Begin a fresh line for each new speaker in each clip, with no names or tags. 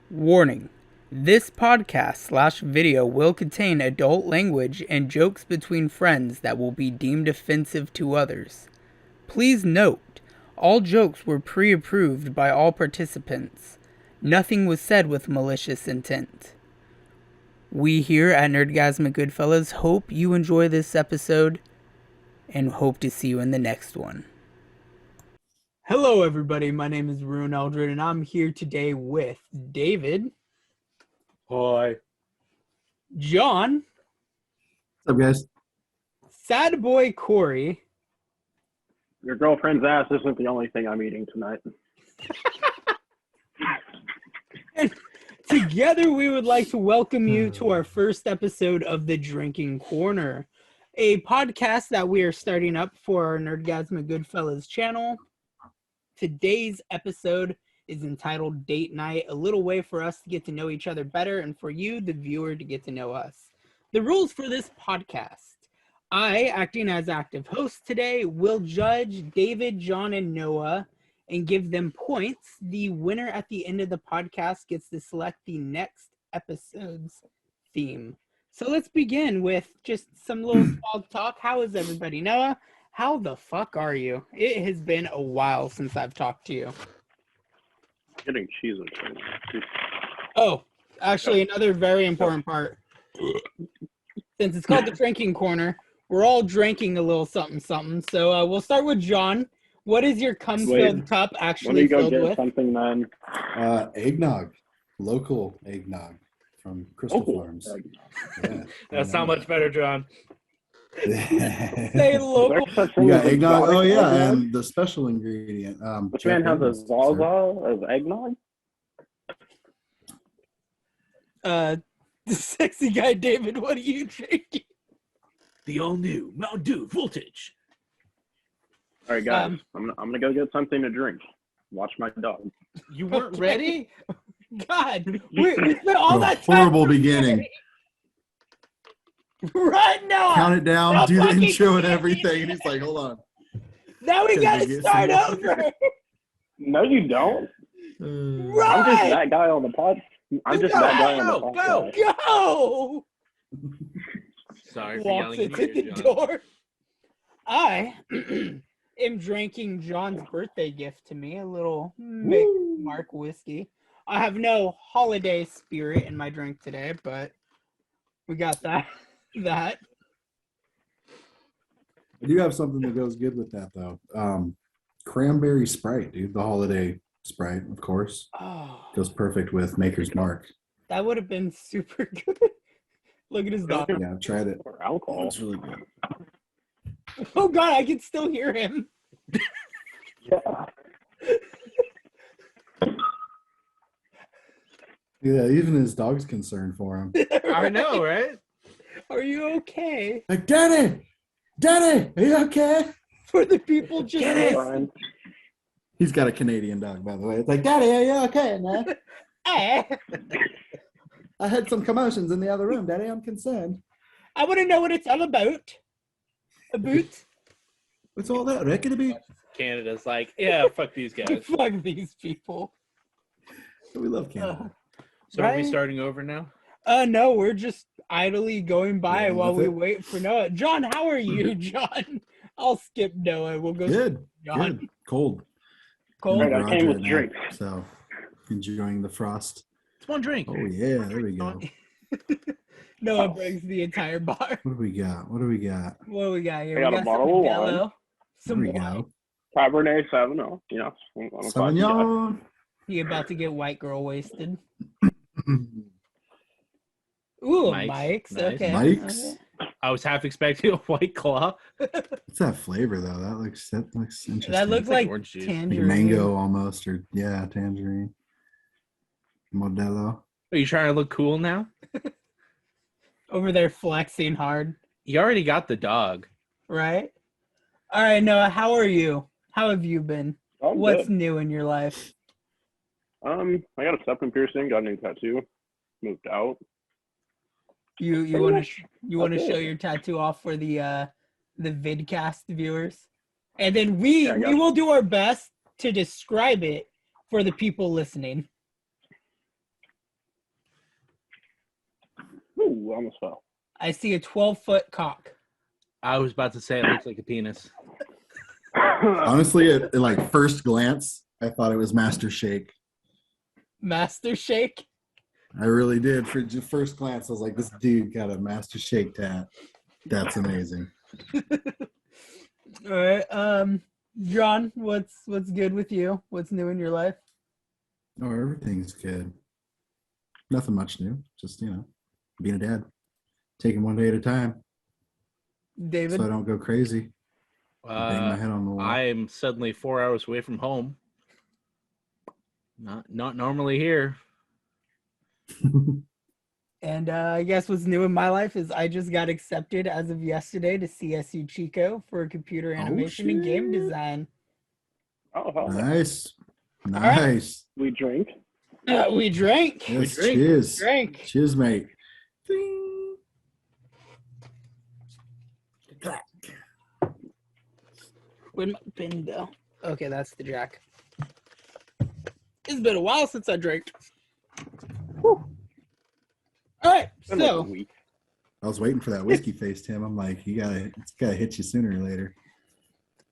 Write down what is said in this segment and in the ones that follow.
Warning: this podcast/video will contain adult language and jokes between friends that will be deemed offensive to others. Please note, all jokes were pre-approved by all participants. Nothing was said with malicious intent. We here at Nerdgasmic Goodfellas hope you enjoy this episode and hope to see you in the next one. Hello everybody, my name is Ryunn and I'm here today with David.
Hi.
Jon.
What's up, guys?
Sad boy Corey.
Your girlfriend's ass isn't the only thing I'm eating tonight.
And together we would like to welcome you to our first episode of The Drinking Corner, a podcast that we are starting up for our Nerdgasmic Goodfellas channel. Today's episode is entitled Date Night, a little way for us to get to know each other better and for you, the viewer, to get to know us. The rules for this podcast: I, acting as active host today, will judge David, Jon, and Noah and give them points. The winner at the end of the podcast gets to select the next episode's theme. So let's begin with just some little small talk. How is everybody? Noah, how the fuck are you? It has been a while since I've talked to you.
Getting cheese and shit.
Oh, actually, another very important part. Since it's called The Drinking Corner, we're all drinking a little something something. So we'll start with Jon. What is your cum-filled cup
When do
actually
you go
filled
get
with?
something then?
Eggnog. Local eggnog from Crystal Farms. Yeah.
That's not much better, Jon.
Say local.
Is there such
You
thing
got
as
eggnog?
exotic
Oh, yeah,
eggnog?
and the special ingredient.
Which man has a Zaza as eggnog?
The sexy guy David, what are you drinking?
The all-new Mountain Dew Voltage.
All right, guys. I'm gonna go get something to drink. Watch my dog.
You weren't
Okay.
ready?
God, we spent all that time.
Horrible beginning.
Right, Noah.
Count it down,
No
do the
fucking
intro and
shit.
everything. And he's like, hold on.
Now we
Can
gotta
we get
start
some-
over.
No, you don't.
Right.
I'm just that guy on the pod. I'm just that guy on the
Go,
podcast.
Go.
Sorry for
Walks
yelling in
into
your
the
ear, Jon.
door. I am drinking Jon's birthday gift to me, a little Mark whiskey. I have no holiday spirit in my drink today, but we got that.
I do have something that goes good with that, though. Cranberry Sprite, dude. The holiday Sprite, of course.
Oh,
Goes perfect with Maker's Mark.
that would have been super good. Look at his dog.
Yeah, I've tried it.
Or alcohol.
It's really good.
Oh God, I can still hear him.
Yeah.
Yeah, even his dog's concerned for him.
I know, right?
Are you okay?
Like, Daddy! Daddy! Are you okay?
For the people just
Get it.
Fine.
He's got a Canadian dog, by the way. It's like, Daddy, are you okay, man?
Eh,
I had some commotions in the other room, Daddy. I'm concerned.
I want to know what it's all about. A boot?
What's all that reckon to be?
Canada's like, yeah, fuck these guys.
Fuck these people.
We love Canada.
So are we
Right?
starting over now?
No, we're just idly going by
Yeah,
while
that's
we
it.
wait for Noah. Jon, how are you, Jon? I'll skip Noah. We'll go
Good.
Jon.
Good. Cold.
Cold.
Right, I
Garage
came with
right now,
drinks.
So, enjoying the frost.
It's one drink.
Oh, yeah. There we go.
Noah brings the entire bar.
What do we got? What do we got?
What do we got here?
I got
we
a
got
bottle of
some
wine.
Modelo,
There
some
we
wine.
go.
Cabernet Sauvignon. You know. I'm a classy guy.
Sauvignon.
He about to get white girl wasted. Ooh,
Mike's.
Mike's.
Nice.
Okay.
Mike's.
Okay.
I was half expecting a White Claw.
What's that flavor, though? That looks interesting.
That looks
like
like
orange juice.
like
tangerine.
mango almost, or yeah, tangerine. Modelo.
Are you trying to look cool now?
Over there flexing hard,
You already got the dog.
right? All right, Noah, how are you? How have you been?
I'm
What's
good.
new in your life?
I got a septum piercing. Got a new tattoo. Moved out.
You
Pretty
want
much.
to you want to
That's
show
it.
your tattoo off for the vidcast viewers, and then we
Yeah, I got
we will do our best to describe it for the people listening.
Ooh, almost fell.
I see a 12-foot cock.
I was about to say it looks like a penis.
Honestly, at like first glance, I thought it was Master Shake.
Master Shake.
I really did. For just first glance, I was like, this dude got a Master Shake tat. That's amazing.
All right. Jon, what's good with you? What's new in your life?
Oh, everything's good. Nothing much new. Just, being a dad. Taking one day at a time
David?
so I don't go crazy. Bang my head on the wall.
I am suddenly 4 hours away from home. Not normally here.
And I guess what's new in my life is I just got accepted as of yesterday to CSU Chico for computer animation and game
shit.
design.
Oh, hell yeah.
Nice.
right.
Nice.
We drink.
We drank.
Yes,
We
cheers.
drank.
Cheers, mate.
Where'd my pin go? Okay, that's the jack. It's been a while since I drank. Whew. All right,
Been like a
so
week.
I was waiting for that whiskey face, Tim. I'm like, it's gotta hit you sooner or later.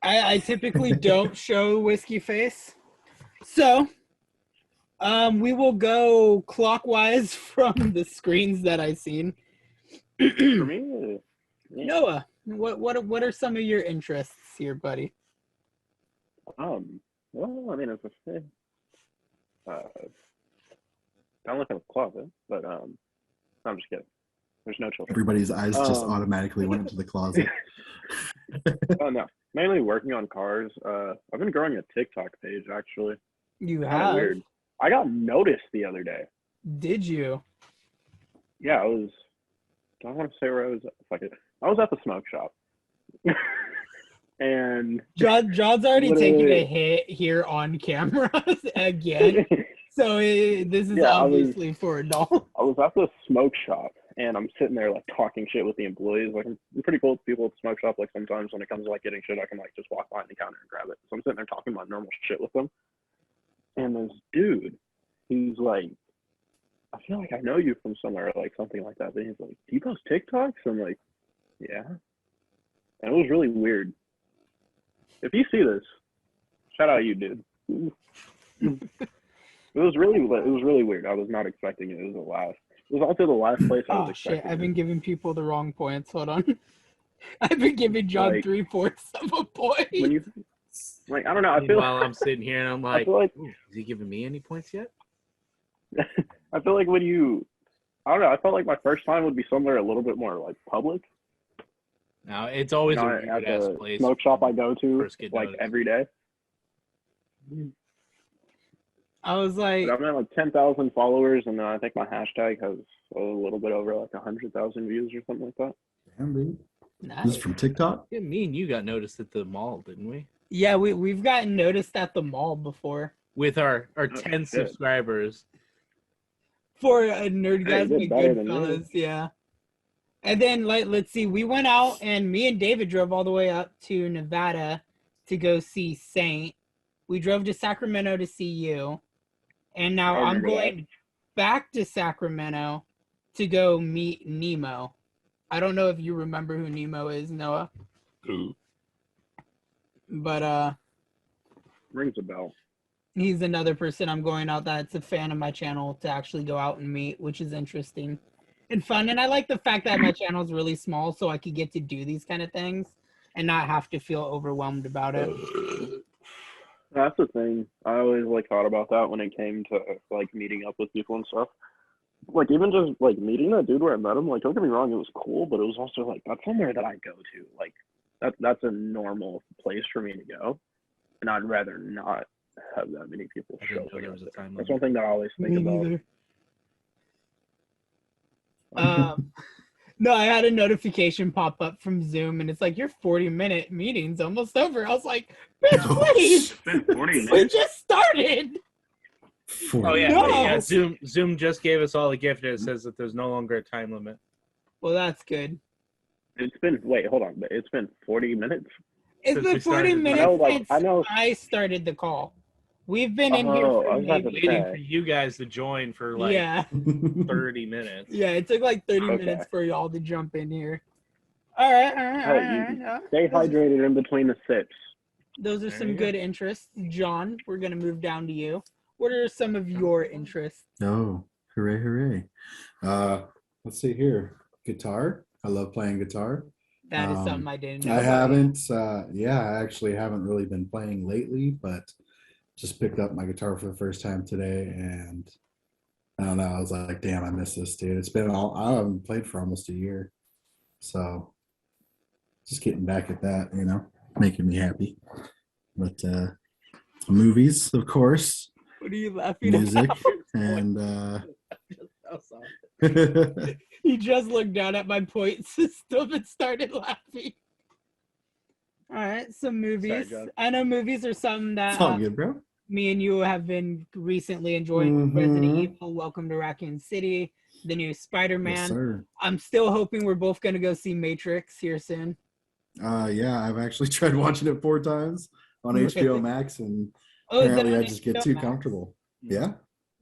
I typically don't show whiskey face. So we will go clockwise from the screens that I've seen.
For me, yeah.
Noah, what are some of your interests here, buddy?
Well, I mean, it's a thing. Don't look in the closet, but no, I'm just kidding. There's no children.
Everybody's eyes just automatically went into the closet.
Oh no, mainly working on cars. I've been growing a TikTok page actually.
You
Kinda
have?
weird. I got noticed the other day.
Did you?
Yeah, I was. Do I want to say where I was? Fuck it. I was at the smoke shop. And
John's already
Literally-
taking a hit here on camera again. So this is
Yeah,
obviously for adults.
I was at the smoke shop and I'm sitting there like talking shit with the employees. Like I'm pretty cool with people at the smoke shop. Like sometimes when it comes to like getting shit, I can like just walk behind the counter and grab it. So I'm sitting there talking about normal shit with them. And this dude, he's like, I feel like I know you from somewhere, like something like that. But he's like, do you post TikToks? I'm like, yeah. And it was really weird. If you see this, shout out you, dude. It was really weird. I was not expecting it. It was also the last place I was
Oh
expecting.
shit! I've been giving people the wrong points. Hold on. I've been giving Jon
Like,
3/4 of a point.
When you like, I don't know. I feel
Meanwhile, I'm sitting here and I'm
I
like,
feel like
"Ooh, is he giving me any points yet?"
I feel like when you, I don't know. I felt like my first time would be somewhere a little bit more like public.
Now it's always a
Not
weird
at
ass
the
place.
smoke shop I go to
First get
like
noticed.
every day.
I was like,
But I'm at like 10,000 followers, and I think my hashtag has a little bit over like 100,000 views or something like that.
Damn, dude.
nice.
This is from TikTok?
Yeah, me and you got noticed at the mall, didn't we?
Yeah, we've gotten noticed at the mall before
With our
Oh,
10
shit.
subscribers.
for a nerd
Hey,
guys
you
with
did better than
Goodfellas, yeah. And then let's see, we went out and me and David drove all the way up to Nevada to go see Saint. We drove to Sacramento to see you, and now
I
I'm
remember that.
going back to Sacramento to go meet Nemo. I don't know if you remember who Nemo is, Noah. But
Rings a bell.
he's another person I'm going out that's a fan of my channel to actually go out and meet, which is interesting and fun. And I like the fact that my channel is really small, so I could get to do these kind of things and not have to feel overwhelmed about it.
That's the thing. I always like thought about that when it came to like meeting up with people and stuff. Like even just like meeting that dude where I met him, like don't get me wrong, it was cool, but it was also like that's somewhere that I go to. Like that's a normal place for me to go. And I'd rather not have that many people
I
show
didn't know
up.
there was a time
That's
limit.
one thing that I always think about.
No, I had a notification pop up from Zoom, and it's like your 40-minute meeting's almost over. I was like, bitch, please,
It's been 40
we
minutes.
just started.
Oh yeah,
No.
yeah. Zoom just gave us all a gift and it says that there's no longer a time limit.
Well, that's good.
It's been hold on, but it's been 40 minutes.
It's
Since
been
we
40
started.
minutes
I know, like,
since
I know-
I started the call. We've been in here
Oh,
for
I was about to
maybe,
Waiting
say.
for you guys to join for like
yeah,
30 minutes.
yeah. It took like 30
Okay.
minutes for y'all to jump in here. All right.
Hey, stay
Those are-
hydrated in between the sips.
Those are
There
some
you go.
good interests. John, we're going to move down to you. What are some of your interests?
Oh, hooray, hooray. Let's see here. Guitar. I love playing guitar.
That is something I didn't know.
I
about you.
haven't, I actually haven't really been playing lately, but just picked up my guitar for the first time today. And I don't know, I was like, damn, I miss this, dude. I haven't played for almost a year. So just getting back at that, making me happy. But movies, of course,
What are you laughing
music,
about?
and
He just looked down at my point system and started laughing. All right, some movies.
John.
I know movies are something that
it's all good, bro.
me and you have been recently enjoying.
Mhm.
Resident Evil, Welcome to Raccoon City, the new Spider-Man.
Yes, sir.
I'm still hoping we're both going to go see Matrix here soon.
Yeah, I've actually tried watching it 4 times on HBO
Really?
Max, and
Oh, is it
apparently
on
I just get
HBO
too
Max?
comfortable. Yeah,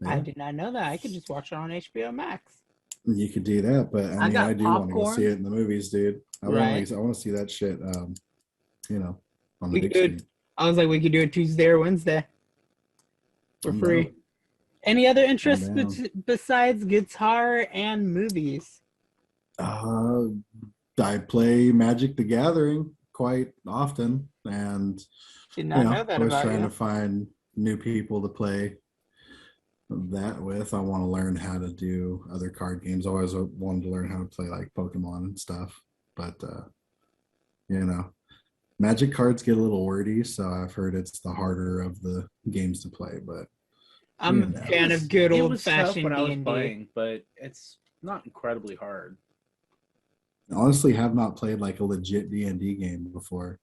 I
yeah,
did not know that. I could just watch it on HBO Max.
you could do that, but
I got
I do want to go
popcorn.
see it in the movies, dude. I
Right.
want to see that shit. On the
We
big
could.
screen.
I was like, we could do it Tuesday or Wednesday for
I'm
free.
down.
Any other interests
down.
besides guitar and movies?
I play Magic the Gathering quite often, and
Did not know that
always
about
trying
you.
to find new people to play that with. I want to learn how to do other card games. I always wanted to learn how to play like Pokemon and stuff, but Magic cards get a little wordy, so I've heard it's the harder of the games to play. But
I'm
Yeah.
a fan of good
It
old
was tough
fashioned
when I was
D&D.
playing, but it's not incredibly hard.
honestly, have not played like a legit D&D game before.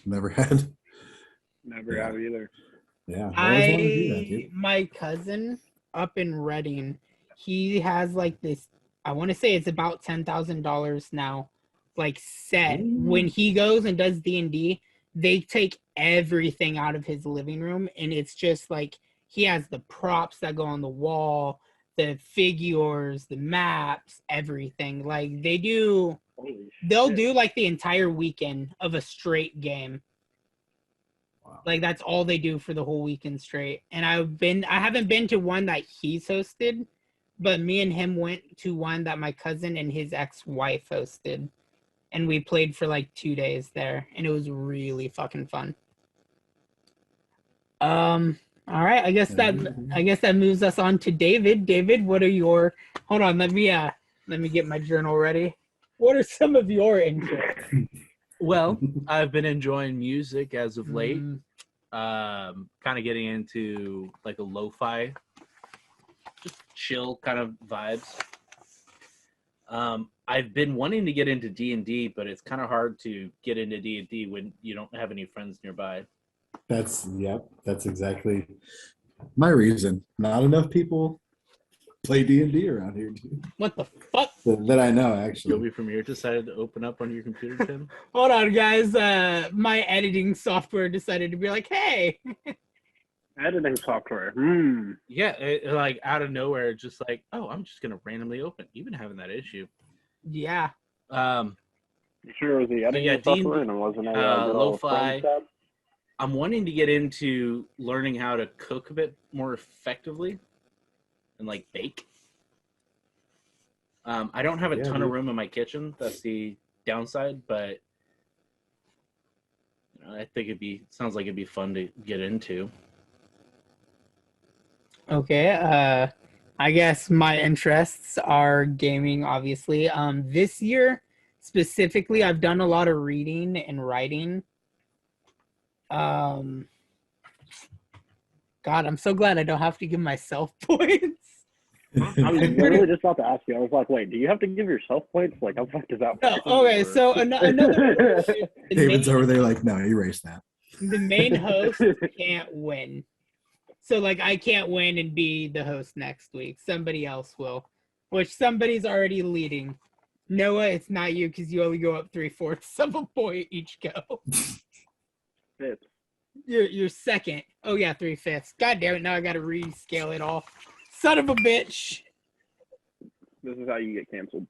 Never had.
Never
Yeah.
have either.
Yeah, I always wanted to do that, dude.
My cousin up in Reading, he has like this. I want to say it's about $10,000 now, like set.
Ooh.
When he goes and does D&D, they take everything out of his living room, and it's just like he has the props that go on the wall, the figures, the maps, everything. Like they'll
shit.
do like the entire weekend of a straight game.
Wow.
Like that's all they do for the whole weekend straight. And I haven't been to one that he's hosted, but me and him went to one that my cousin and his ex-wife hosted. And we played for like 2 days there, and it was really fucking fun. All right, I guess that moves us on to David. David, what are your hold on, let me get my journal ready. What are some of your interests?
Well, I've been enjoying music as of late.
Mm,
Kind of getting into like a lo-fi, just chill kind of vibes. I've been wanting to get into D&D, but it's kind of hard to get into D&D when you don't have any friends nearby.
That's exactly my reason. Not enough people play D&D around here, dude.
what the fuck?
That I know, actually.
Joby from here decided to open up on your computer, Tim.
Hold on, guys. My editing software decided to be like, hey.
Editing software.
Yeah, it, like out of nowhere, just like, oh, I'm just gonna randomly open. You've been having that issue.
Yeah.
You sure it was the editing
yeah,
software and it wasn't a good old
lo-fi.
Friends tab?
I'm wanting to get into learning how to cook a bit more effectively and like bake. I don't have a ton of room in my kitchen. That's the downside, but I think sounds like it'd be fun to get into.
Okay. I guess my interests are gaming, obviously. This year specifically, I've done a lot of reading and writing. God, I'm so glad I don't have to give myself points.
I was literally just about to ask you. I was like, wait, do you have to give yourself points? Like, how the fuck does that work?
No, okay, so another
David's over there like, no, erase that.
the main host can't win. So like I can't win and be the host next week. Somebody else will. Which somebody's already leading. Noah, it's not you because you only go up 3/4 of a point each go.
Fits.
You're second. Oh yeah, 3/5. God damn it! Now I gotta rescale it all. Son of a bitch.
This is how you get canceled.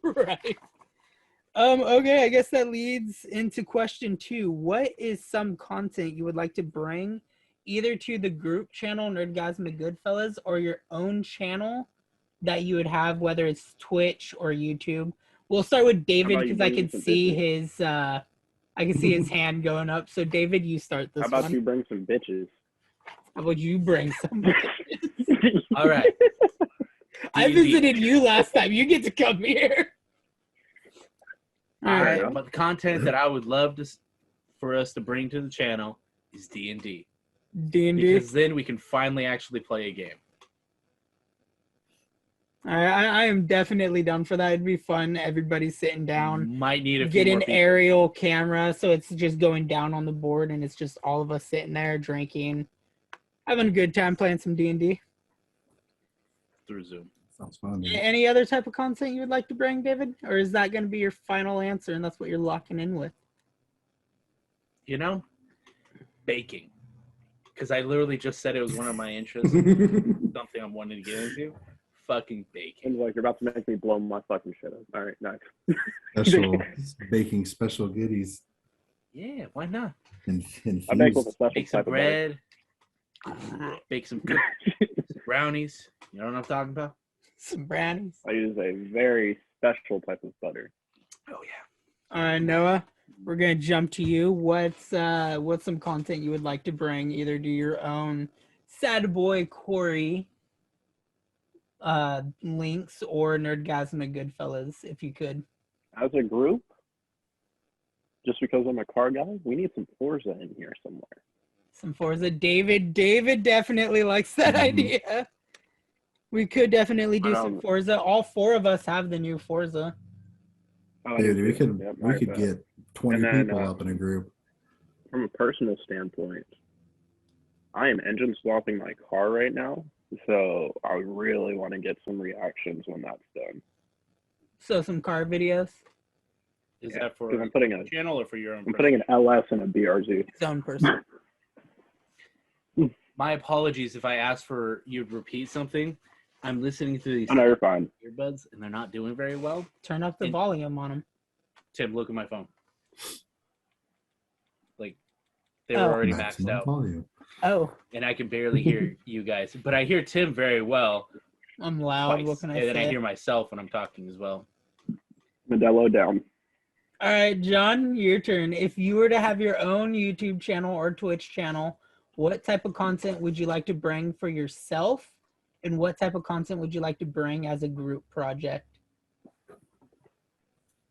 Right. Okay, I guess that leads into question 2. What is some content you would like to bring either to the group channel Nerdgasmic Goodfellas or your own channel that you would have, whether it's Twitch or YouTube? We'll start with David
about you
because I
bring
can
some
see
bitches?
his hand going up. So David, you start this
How about
one.
you bring some bitches?
How about you bring some?
All right.
I
D&D.
visited you last time. You get to come here.
All right,
Yeah.
but the content that I would love for us to bring to the channel is D&D.
D&D.
Because then we can finally actually play a game.
I am definitely down for that. It'd be fun. Everybody's sitting down.
Might need a few
Get
more
an
people.
aerial camera so it's just going down on the board and it's just all of us sitting there drinking, having a good time playing some D&D.
Through Zoom.
Sounds fun, dude.
Any other type of content you would like to bring, David? Or is that going to be your final answer and that's what you're locking in with?
You know, baking. Because I literally just said it was one of my interests, something I'm wanting to get into. Fucking baking.
Seems like you're about to make me blow my fucking shit up. All right, next.
Special baking special goodies
Yeah, why not?
infused.
I make with a special
Bake some
type of butter.
bread. Bake some cookies, brownies. You know what I'm talking about?
Some brownies.
I use a very special type of butter.
Oh yeah.
All right, Noah, we're going to jump to you. What's some content you would like to bring, either to your own Sad Boy Corey links or Nerdgasmic Goodfellas, if you could.
As a group, just because I'm a car guy, we need some Forza in here somewhere.
Some Forza. David definitely likes that idea. We could definitely do some Forza. All 4 of us have the new Forza.
Oh,
Dude, we
yeah,
could
my bad.
get 20
And then,
people up in a group.
From a personal standpoint, I am engine swapping my car right now, so I really want to get some reactions when that's done.
So some car videos.
Is
Yeah,
that for
'cause I'm putting a
channel or for your own?
I'm putting an LS in a BRZ.
His own person.
My apologies if I ask for you to repeat something. I'm listening to these
Oh, no, you're fine.
earbuds and they're not doing very well.
Turn up the volume on them.
Tim, look at my phone. Like they were already maxed
Maximum
out,
volume.
Oh,
and I can barely hear you guys. But I hear Tim very well.
I'm loud.
Twice.
What can I
And then I
say?
hear myself when I'm talking as well.
Modelo down.
All right, John, your turn. If you were to have your own YouTube channel or Twitch channel, what type of content would you like to bring for yourself? And what type of content would you like to bring as a group project?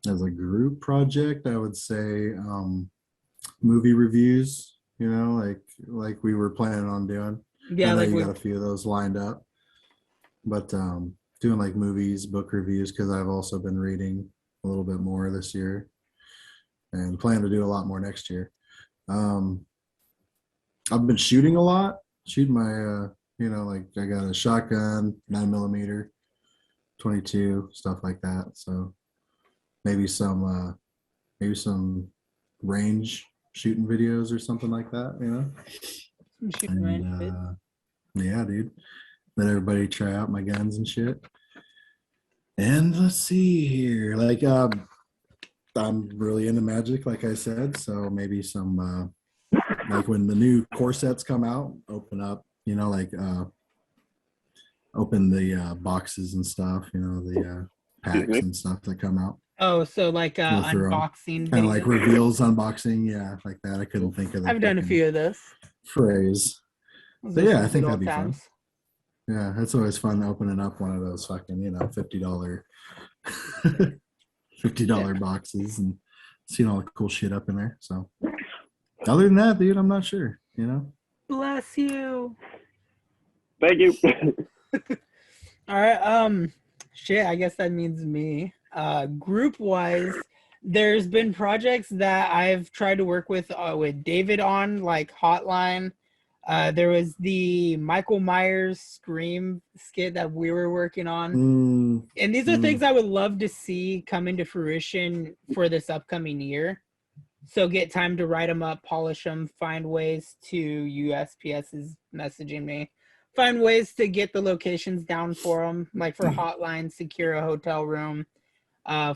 As a group project, I would say movie reviews, you know, like we were planning on doing.
Yeah,
I know
like
you
with,
got a few of those lined up. But doing like movies, book reviews, because I've also been reading a little bit more this year and plan to do a lot more next year. I've been shooting a lot, shooting my you know, like I got a shotgun, 9mm, 22, stuff like that. So maybe some range shooting videos or something like that, you know.
some shooting range bit.
Yeah, dude. Let everybody try out my guns and shit. And let's see here. Like I'm really into magic, like I said. So maybe some like when the new core sets come out, open up, you know, like open the boxes and stuff, you know, the packs and stuff that come out.
Oh, so like
Go through 'em.
unboxing
Kind of like
videos.
reveals unboxing, yeah, like that. I couldn't think of the
I've done a
fucking
few of those.
phrase.
Those
So
are
yeah,
some
I think
good
that'd be
old
fun.
times.
Yeah, it's always fun opening up one of those fucking, you know, $50 $50 boxes and seeing all the cool shit up in there. So other than that, dude, I'm not sure, you know.
Bless you.
Thank you.
All right. Shit, I guess that means me. Group wise, there's been projects that I've tried to work with David on, like Hotline. There was the Michael Myers Scream skit that we were working on. And these are things I would love to see come into fruition for this upcoming year. So get time to write them up, polish them, find ways to USPS is messaging me. Find ways to get the locations down for them, like for hotline, secure a hotel room.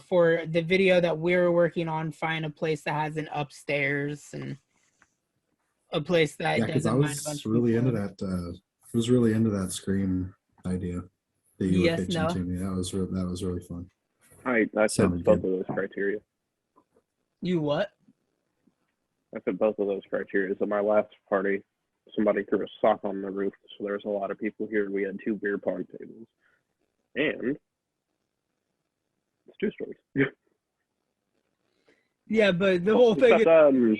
For the video that we're working on, find a place that has an upstairs and a place that
Yeah, because I
doesn't mind a bunch
was
of
really
people.
into that. I was really into that Scream idea that you were
Yes,
pitching
Noah?
to me. That was really fun.
I fit
Sounded
both
good.
of those criteria.
You what?
I fit both of those criteria. At my last party, somebody threw a sock on the roof, so there was a lot of people here. We had 2 beer pong tables, and it's 2 stories.
Yeah, but the whole thing
Except,
is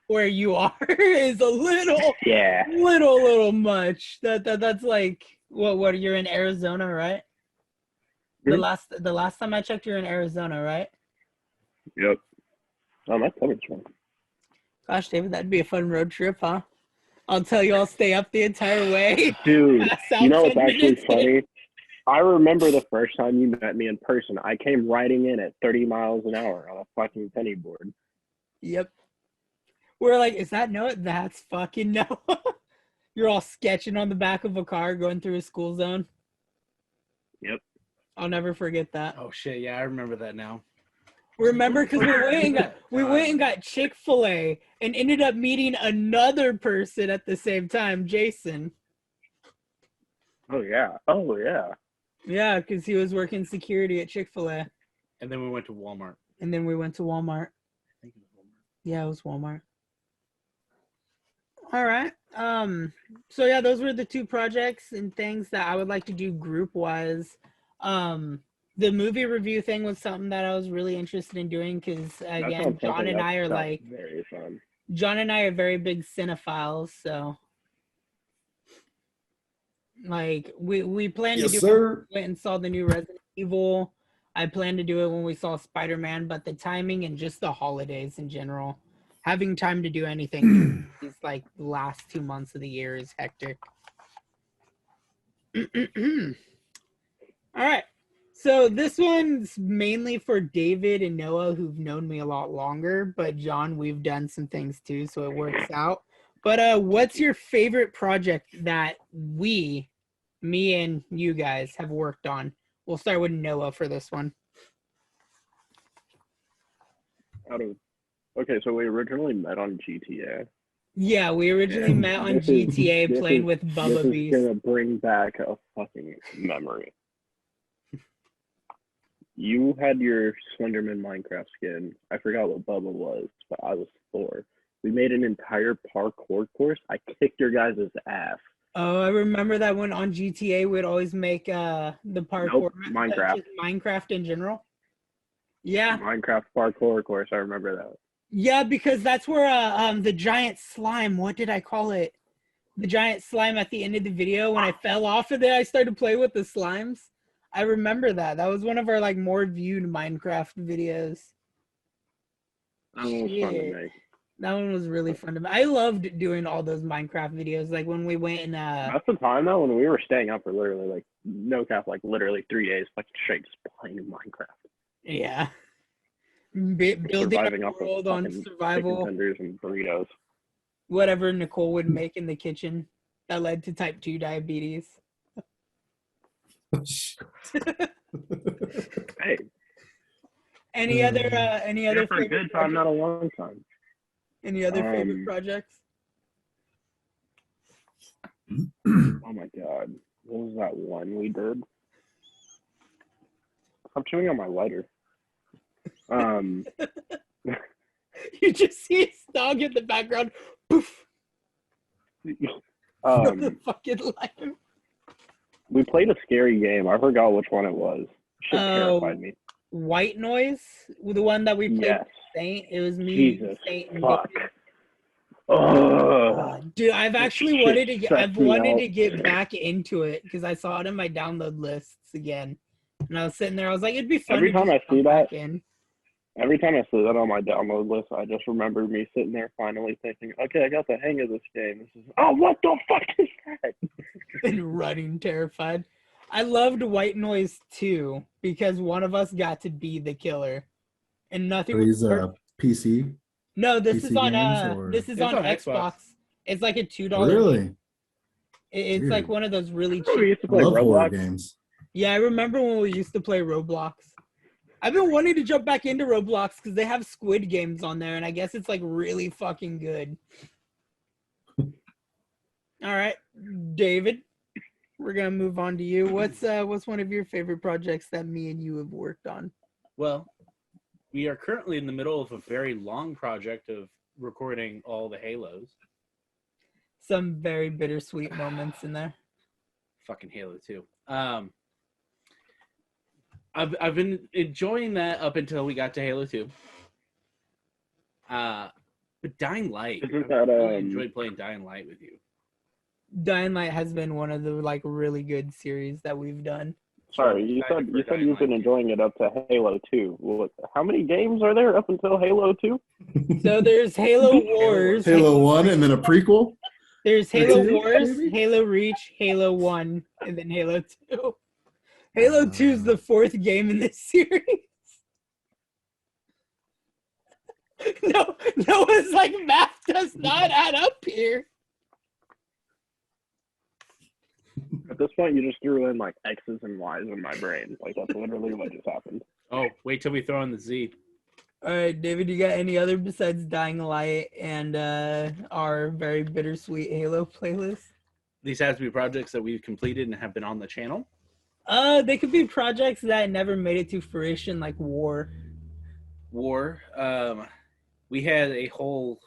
where you are is a little
yeah,
little much. That's like what you're in Arizona, right?
Mhm.
The last time I checked, you're in Arizona, right?
yep. Oh, my stomach's wrong.
Gosh, David, that'd be a fun road trip, huh? I'll tell you, I'll stay up the entire way.
Dude,
Pass out
you know what's
10
actually
minutes in.
funny? I remember the first time you met me in person. I came riding in at 30 miles an hour on a fucking penny board.
Yep. We're like, is that Noah? That's fucking Noah. You're all sketching on the back of a car going through a school zone.
Yep.
I'll never forget that.
Oh shit, yeah, I remember that now.
Remember, because we went and got Chick-fil-A and ended up meeting another person at the same time, Jason.
Oh, yeah. Oh, yeah.
Yeah, because he was working security at Chick-fil-A.
And then we went to Walmart.
And then we went to Walmart.
I think it was Walmart.
Yeah, it was Walmart. All right. So yeah, those were the 2 projects and things that I would like to do group wise. The movie review thing was something that I was really interested in doing because
That
again,
sounds
John
something
and
that
I are
sounds
like
very fun.
John and I are very big cinephiles, so like we plan to
Yes,
do
sir.
it. We went and saw the new Resident Evil. I plan to do it when we saw Spider-Man, but the timing and just the holidays in general, having time to do anything these like the last 2 months of the year is hectic. All right. So this one's mainly for David and Noah, who've known me a lot longer, but John, we've done some things too, so it works out. But what's your favorite project that me and you guys have worked on? We'll start with Noah for this one.
Okay, so we originally met on GTA.
Yeah, we originally met on GTA playing with Bubba
This is
Beast.
gonna bring back a fucking memory. You had your Slenderman Minecraft skin. I forgot what Bubba was, but I was Thor. We made an entire parkour course. I kicked your guys' ass.
Oh, I remember that one on GTA. We'd always make the parkour.
Nope, Minecraft.
Just Minecraft in general. Yeah,
Minecraft parkour course. I remember that.
yeah, because that's where the giant slime. What did I call it? The giant slime at the end of the video when I fell off of it. I started to play with the slimes. I remember that. That was one of our like more viewed Minecraft videos.
That one was fun to
Shit.
make.
That one was really fun to make. I loved doing all those Minecraft videos. Like when we went and
That's the time though when we were staying up for literally like no cap, like literally 3 days, like straight just playing Minecraft.
yeah. Building
Surviving
a
off of
world on
fucking chicken
survival.
tenders and burritos.
Whatever Nicole would make in the kitchen that led to type 2 diabetes.
Hey,
Any other
here for a
favorite
good time, not a long time.
Any other favorite projects?
Oh my god, what was that one we did? I'm chewing on my lighter.
You just see his dog in the background. Poof. Fucking life.
We played a scary game. I forgot which one it was. Shit terrified me.
White Noise, the one that we played
Yes.
with Saint. It was me,
Jesus
Saint, and
fuck.
David.
Ugh.
Dude, I've actually
shit
wanted to get.
stressed
I've
me
wanted
out.
to get back into it because I saw it in my download lists again, and I was sitting there. I was like, it'd be fun.
Every
to
time
just
I see
jump back
that-
in.
Every time I see that on my download list, I just remember me sitting there finally thinking, okay, I got the hang of this game. This is, oh, what the fuck is that?
And running terrified. I loved White Noise too because one of us got to be the killer, and nothing.
He's PC.
No, this
PC
is on
games, or-
this is
It's
on
on
Xbox.
Xbox.
It's like a $2 game.
Really?
It's like
Dude.
one of those really
Remember we
cheap.
used to
I
play
love horror
Roblox?
games.
Yeah, I remember when we used to play Roblox. I've been wanting to jump back into Roblox because they have Squid Games on there, and I guess it's like really fucking good. All right, David, we're gonna move on to you. What's one of your favorite projects that me and you have worked on?
Well, we are currently in the middle of a very long project of recording all the Halos.
Some very bittersweet moments in there.
Fucking Halo 2. I've been enjoying that up until we got to Halo 2. But Dying Light,
Isn't
I
that,
really enjoyed playing Dying Light with you.
Dying Light has been one of the like really good series that we've done.
Sorry, you said you've been enjoying it up to Halo 2. What, how many games are there up until Halo 2?
So there's Halo Wars,
Halo 1 and then a prequel?
there's Halo
Two,
Wars,
maybe?
Halo Reach, Halo 1, and then Halo 2. Halo 2 is the fourth game in this series. No, Noah's like, math does not add up here.
At this point, you just threw in like X's and Y's in my brain. Like that's literally what just happened.
Oh, wait till we throw in the Z.
All right, David, you got any other besides Dying Light and our very bittersweet Halo playlist?
These have to be projects that we've completed and have been on the channel.
They could be projects that never made it to fruition, like War.
War. We had a whole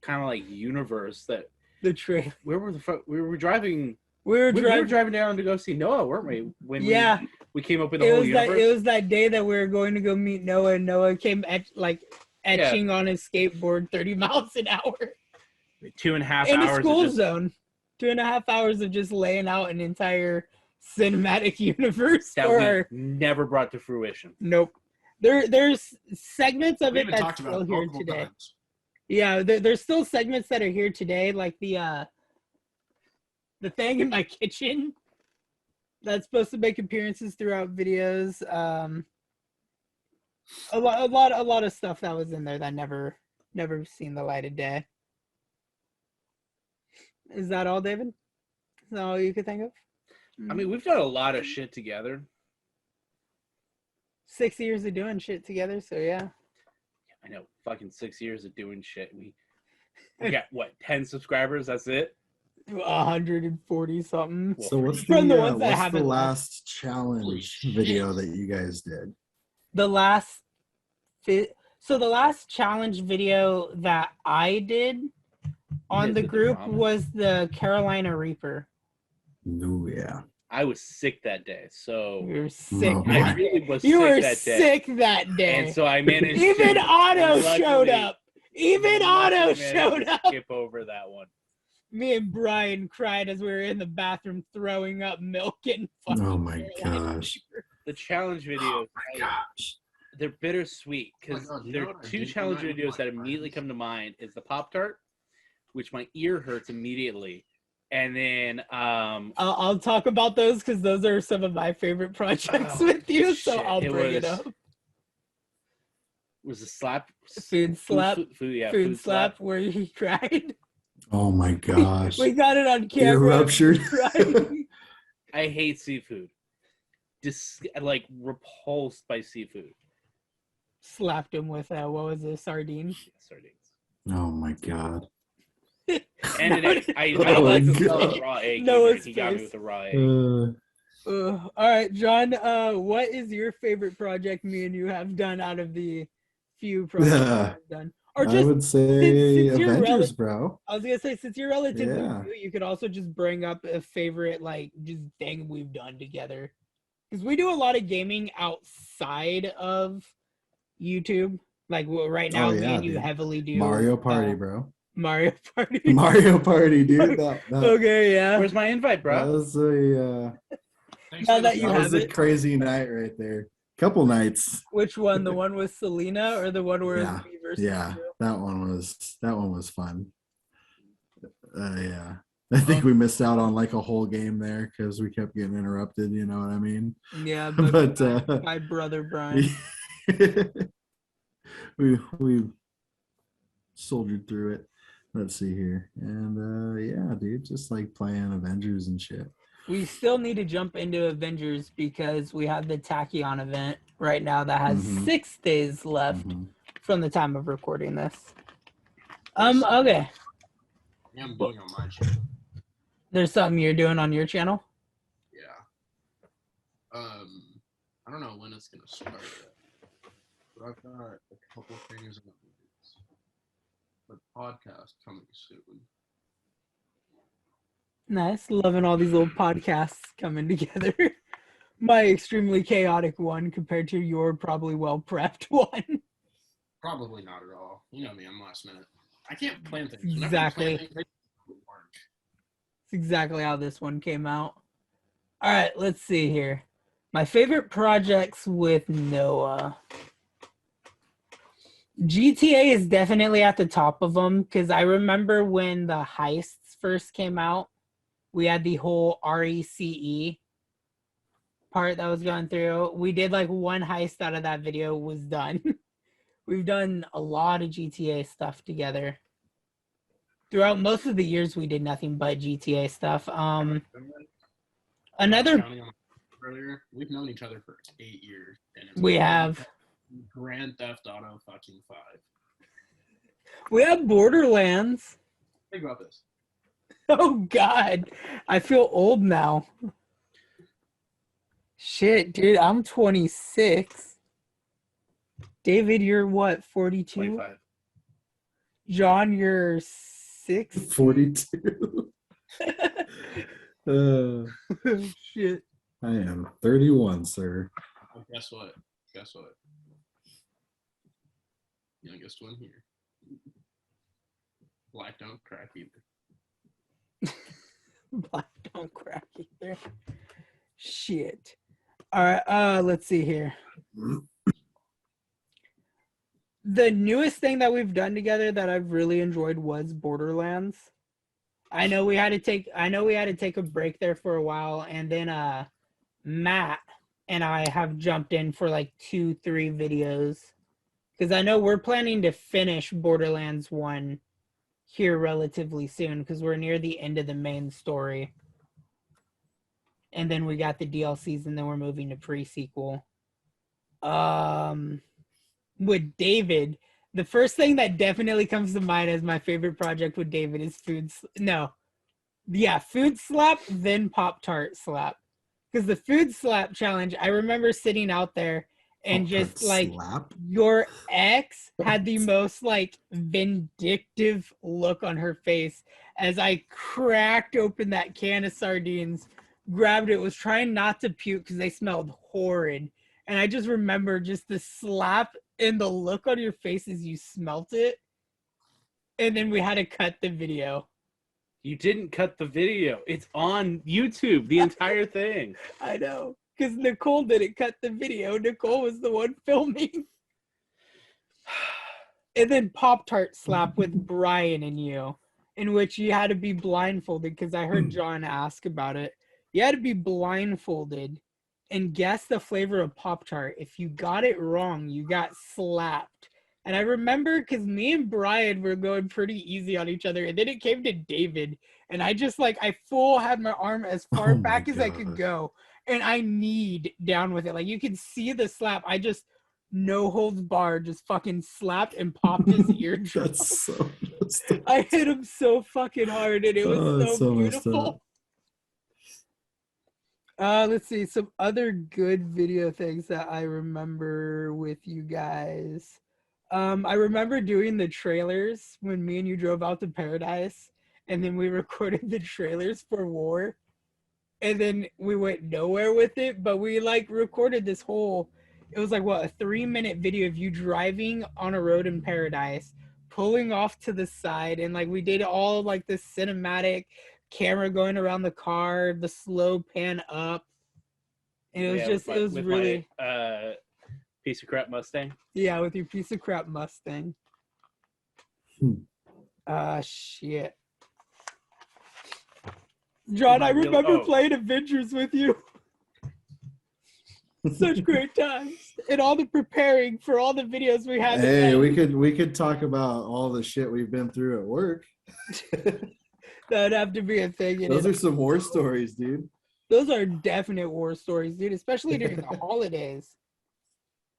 kind of like universe that
The trailer.
we were driving.
We were
We
driving.
were driving down to go see Noah, weren't we? When
Yeah.
we came up with the
It
whole
was
universe.
it was that day that we were going to go meet Noah, and Noah came etching on his skateboard 30 miles an hour
2.5
in a
hours.
school
of just,
zone. 2.5 hours of just laying out an entire cinematic universe
that
for
we
our.
never brought to fruition.
Nope. There's segments of
We
it
even
that's
talked
still
about it
here
multiple
today.
times.
Yeah, there's still segments that are here today, like the thing in my kitchen that's supposed to make appearances throughout videos. A lot of stuff that was in there that never seen the light of day. Is that all, David? Is that all you could think of?
I mean, we've done a lot of shit together.
6 years of doing shit together, so yeah.
I know, fucking 6 years of doing shit. We got what, 10 subscribers? That's it.
140 something.
So what's
From
the,
the ones that
what's the
haven't
last challenge video that you guys did?
The last so the last challenge video that I did on
did
the
the
group
drama.
was the Carolina Reaper.
No, yeah.
I was sick that day, so
You were sick.
Oh,
I
my.
really was
You
sick
were
that day.
sick that day.
And so I managed
Even
to
Otto showed
luckily-
up. Even Otto
managed
showed
to
up.
skip over that one.
Me and Brian cried as we were in the bathroom throwing up milk and fucking
Oh my
Carolina
gosh.
Reaper.
The challenge videos,
Gosh.
they're bittersweet because
Oh my God, you
there
know
are
what I
two
did
challenge
tonight with
videos
my
that immediately
friends?
come to mind is the Pop-Tart, which my ear hurts immediately. And then
I'll talk about those because those are some of my favorite projects with you, so
shit,
I'll
it
bring it
was-
up.
was the slap
Food slap.
food
slap where he cried.
Oh my gosh.
We got it on
Ear
camera.
ruptured.
Right.
I hate seafood. Like repulsed by seafood.
Slapped him with what was it, sardine?
Sardines.
Oh my god.
And an egg. I
Oh
don't like
my
the smell of
God.
raw egg.
No,
either.
it's
He got me
face.
with a raw egg.
Uh,
All right, John. What is your favorite project me and you have done out of the few projects we've done? Or
I
just
would say
since you're
Avengers, bro.
I was gonna say since you're relatively
Yeah.
new, you could also just bring up a favorite like just thing we've done together. Because we do a lot of gaming outside of YouTube. Like right now,
Oh,
me
yeah,
and you
dude.
heavily do
Mario Party, bro.
Mario Party.
Mario Party, dude. That
Okay, yeah.
Where's my invite, bro?
was a
Thanks
Now
for
that
the
you
that
have
was a
it.
crazy night right there. Couple nights.
Which one? The one with Selena or the one where
Yeah,
it's me versus
Yeah,
you?
that one was fun. Yeah. I think we missed out on like a whole game there because we kept getting interrupted, you know what I mean?
Yeah, but
But
my brother Brian.
we soldiered through it. Let's see here. And yeah, dude, just like playing Avengers and shit.
We still need to jump into Avengers because we have the Tachyon event right now that has 6 days left from the time of recording this. Okay.
Yeah, I'm doing on my channel.
There's something you're doing on your channel?
Yeah. I don't know when it's gonna start yet, but I've got a couple things in the movies. The podcast coming soon.
Nice. Loving all these little podcasts coming together. My extremely chaotic one compared to your probably well-prepped one.
Probably not at all. You know me, I'm last minute. I can't plan things. Whenever I
Exactly.
plan things, they work.
It's exactly how this one came out. All right, let's see here. My favorite projects with Noah. GTA is definitely at the top of them because I remember when the heists first came out, we had the whole RECE part that was going through. We did like one heist out of that video was done. We've done a lot of GTA stuff together. Throughout most of the years, we did nothing but GTA stuff. Another...
Earlier, we've known each other for 8 years. And it's
we have...
Grand Theft Auto fucking 5.
We have Borderlands.
Think about this.
Oh, God. I feel old now. Shit, dude, I'm 26. David, you're what, 42?
25.
John, you're 6?
42.
Shit.
I am 31, sir.
Oh, guess what? Guess what? You know, guess one here. Black don't crack either.
Black don't crack either. Shit. All right, let's see here. The newest thing that we've done together that I've really enjoyed was Borderlands. I know we had to take a break there for a while, and then Matt and I have jumped in for like 2-3 videos. Because I know we're planning to finish Borderlands 1 here relatively soon because we're near the end of the main story. And then we got the DLCs and then we're moving to pre-sequel. With David, the first thing that definitely comes to mind as my favorite project with David is Food Slap, then Pop-Tart Slap. Because the Food Slap challenge, I remember sitting out there and just like your ex had the most like vindictive look on her face as I cracked open that can of sardines, grabbed it, was trying not to puke because they smelled horrid. And I just remember just the slap and the look on your face as you smelt it. And then we had to cut the video.
You didn't cut the video. It's on YouTube, the entire thing.
I know. Because Nicole didn't cut the video. Nicole was the one filming. And then Pop-Tart Slap with Brian and you, in which you had to be blindfolded, because I heard John ask about it. You had to be blindfolded and guess the flavor of Pop-Tart. If you got it wrong, you got slapped. And I remember because me and Brian were going pretty easy on each other. And then it came to David. And I just like, I full had my arm as far back as I could go. And I kneed down with it. Like you could see the slap. I just no holds barred, just fucking slapped and popped his eardrum.
That's so messed up.
I hit him so fucking hard and it was so beautiful. Let's see some other good video things that I remember with you guys. I remember doing the trailers when me and you drove out to Paradise, and then we recorded the trailers for War. And then we went nowhere with it, but we like recorded this whole, it was like what, a 3-minute video of you driving on a road in Paradise, pulling off to the side, and like we did all like this cinematic camera going around the car, the slow pan up. And it was with really
my, piece of crap Mustang.
Yeah, with your piece of crap Mustang. Shit. John, I remember playing Avengers with you. Such great times. And all the preparing for all the videos we had.
Hey, we could talk about all the shit we've been through at work.
That'd have to be a thing.
Those are some war stories, dude.
Those are definite war stories, dude, especially during the holidays.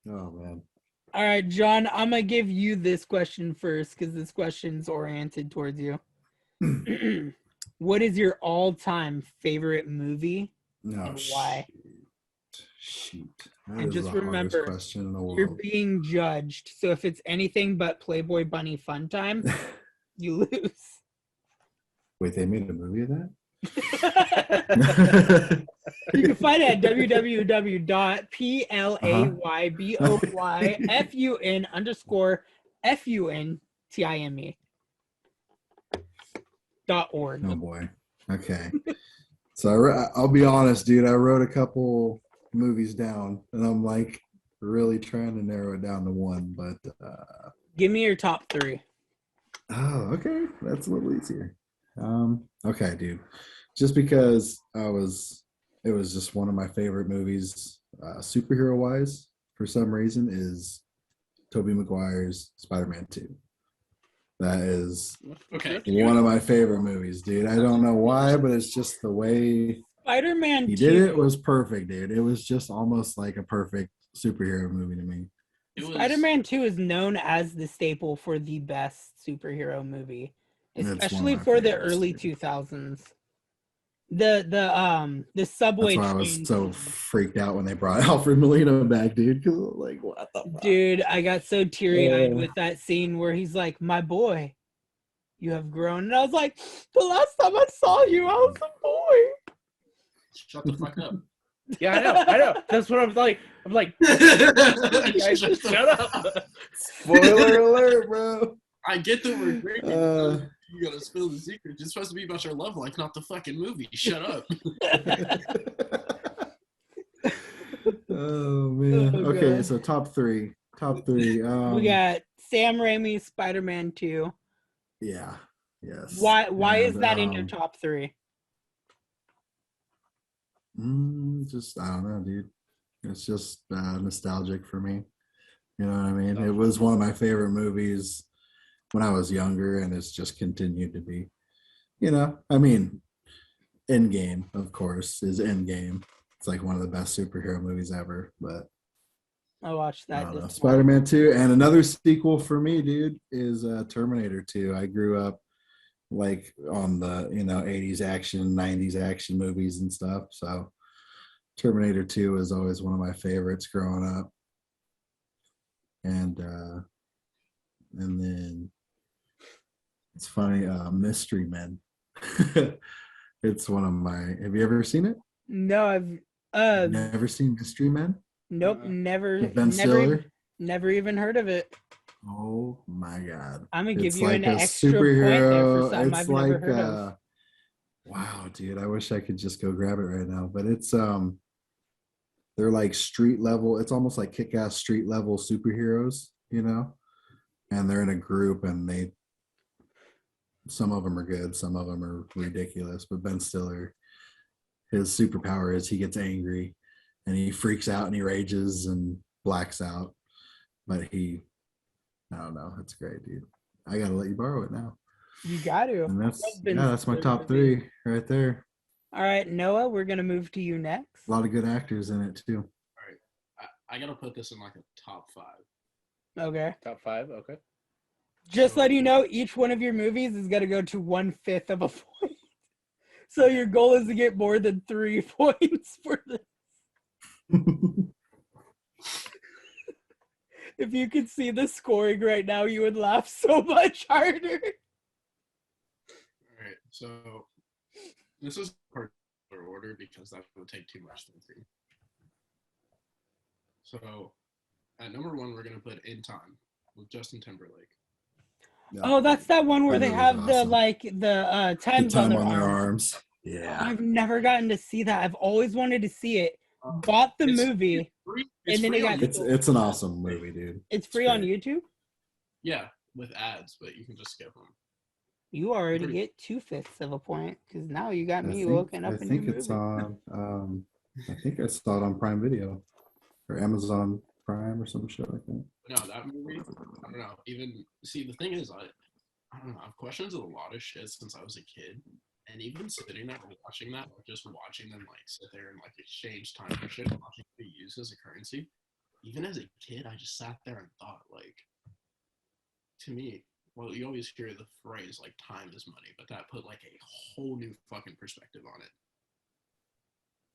Oh man.
All right, John, I'm gonna give you this question first because this question's oriented towards you. What is your all-time favorite movie and why?
Shoot. That
And
is
just
the hardest
remember,
question in the world.
you're being judged. So if it's anything but Playboy Bunny Fun Time, you lose.
Wait, they made a movie of that?
You can find it at www.playboyfun.org.
Oh boy. Okay. So I'll be honest, dude. I wrote a couple movies down, and I'm like really trying to narrow it down to one. But
Give me your top three.
oh, okay, that's a little easier. Okay, dude. Just because it was just one of my favorite movies, superhero wise, for some reason, is Tobey Maguire's Spider-Man 2. That is one of my favorite movies, dude. I don't know why, but it's just the way
Spider-Man 2.
he did it was perfect, dude. It was just almost like a perfect superhero movie to me.
Spider-Man 2 is known as the staple for the best superhero movie, especially for the early 2000s. The subway.
That's why I was so freaked out when they brought Alfred Molina back, dude. Because like, what the fuck?
Dude, I got so teary-eyed with that scene where he's like, "My boy, you have grown," and I was like, "The last time I saw you, I was a boy."
Shut the fuck up.
Yeah, I know. That's what I'm like. I'm like, you guys just shut up.
Spoiler alert, bro.
I get that we're drinking. You gotta spill the secret. It's supposed to be about your love life, not the fucking movie. Shut up.
Oh man.
Oh,
Okay,
God.
so top three.
We got Sam Raimi's Spider-Man 2.
Yeah. Yes.
Why is that in your top three?
Just I don't know, dude. It's just nostalgic for me. You know what I mean? It was one of my favorite movies when I was younger, and it's just continued to be. You know, I mean, Endgame, of course, is Endgame. It's like one of the best superhero movies ever. But
I watched
I
that.
don't know. Spider-Man 2, and another sequel for me, dude, is Terminator 2. I grew up like on the 80s action, 90s action movies and stuff. So Terminator 2 is always one of my favorites growing up. And then it's funny, Mystery Men. It's one of my. Have you ever seen it?
No, I've
Never seen Mystery Men?
nope, never,
With Ben Stiller?
never even heard of it.
Oh my god!
I'm gonna give
It's
you
like
an
a
extra point there for
superhero.
something
It's
I've
like
never heard of.
wow, dude! I wish I could just go grab it right now. But it's they're like street level. It's almost like kick-ass street level superheroes, and they're in a group, and some of them are good, some of them are ridiculous. But Ben Stiller, his superpower is he gets angry, and he freaks out and he rages and blacks out. But I don't know. It's great, dude. I gotta let you borrow it now.
You got to.
And that's my top three right there.
All right, Noah, we're gonna move to you next.
A lot of good actors in it too.
All right. I gotta put this in like a top 5.
Okay.
Top 5, okay.
Just let you know, each one of your movies is gonna go to 1/5 of a point. So your goal is to get more than 3 points for this. If you could see the scoring right now, you would laugh so much harder.
All right, so this is particular order because that would take too much to think. So at number 1, we're gonna put In Time with Justin Timberlake.
Oh, that's that one where they have the
awesome.
times
time
on their
arms. Yeah.
I've never gotten to see that. I've always wanted to see it. Bought the movie.
It's
and then
free
it got.
It's an awesome movie, dude.
It's free on YouTube.
Yeah, with ads, but you can just skip them.
You already get 2/5 of a point because now you got me looking up.
I think it's on. I think I saw it on Prime Video. or Amazon Prime or some shit like that.
No, that movie, I don't know. Even see, the thing is, I don't know. I've questioned a lot of shit since I was a kid, and even sitting there and watching that, or just watching them like sit there and like exchange time for shit, and watching it used as a currency. Even as a kid, I just sat there and thought, like, to me, well, you always hear the phrase like "time is money," but that put like a whole new fucking perspective on it.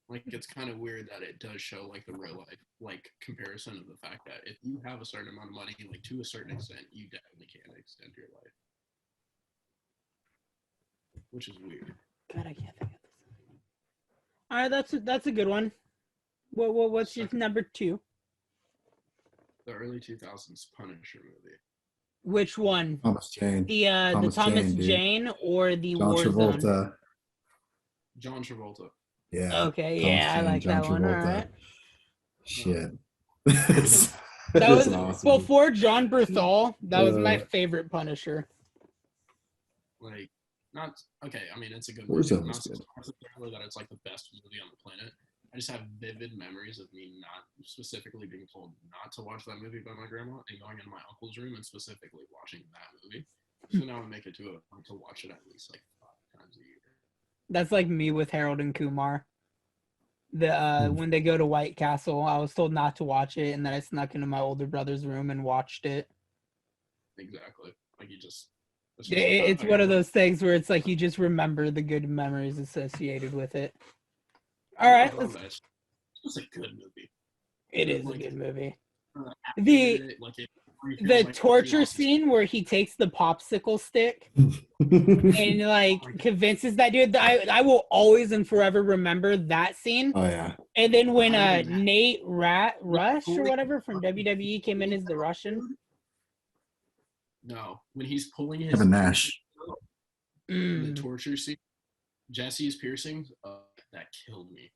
Like, it's kind of weird that it does show like the real life like comparison of the fact that if you have a certain amount of money, like to a certain extent, you definitely can extend your life, which is weird.
God, I can't think of this. All right, that's a good one. What's your number 2?
The early 2000s Punisher movie.
Which one?
Thomas Jane.
The Thomas Jane or the
John
Warzone?
Travolta.
John Travolta.
Yeah.
Okay,
Thomas
yeah, I
Jane,
like
John
that one.
Travolta.
All right.
Shit.
That
That's
was
awesome.
before John Berthal. That was my favorite Punisher.
Like, not okay. I mean, it's a good
Warzone
movie.
was
Not
good.
necessarily that it's like the best movie on the planet. I just have vivid memories of me not specifically being told not to watch that movie by my grandma and going into my uncle's room and specifically watching that movie. So now I make it to watch it at least like 5 times a year.
That's like me with Harold and Kumar. When they go to White Castle, I was told not to watch it, and then I snuck into my older brother's room and watched it.
Exactly. Like you just.
It's one of those things where it's like you just remember the good memories associated with it. All right,
It's a good movie.
it is a good movie.
The
The torture scene where he takes the popsicle stick and like convinces that dude. I will always and forever remember that scene.
Oh yeah.
And then when Nate Rush or whatever from WWE came in as the Russian.
No, when he's pulling his
Kevin Nash.
The torture scene, Jesse's piercings, that killed me.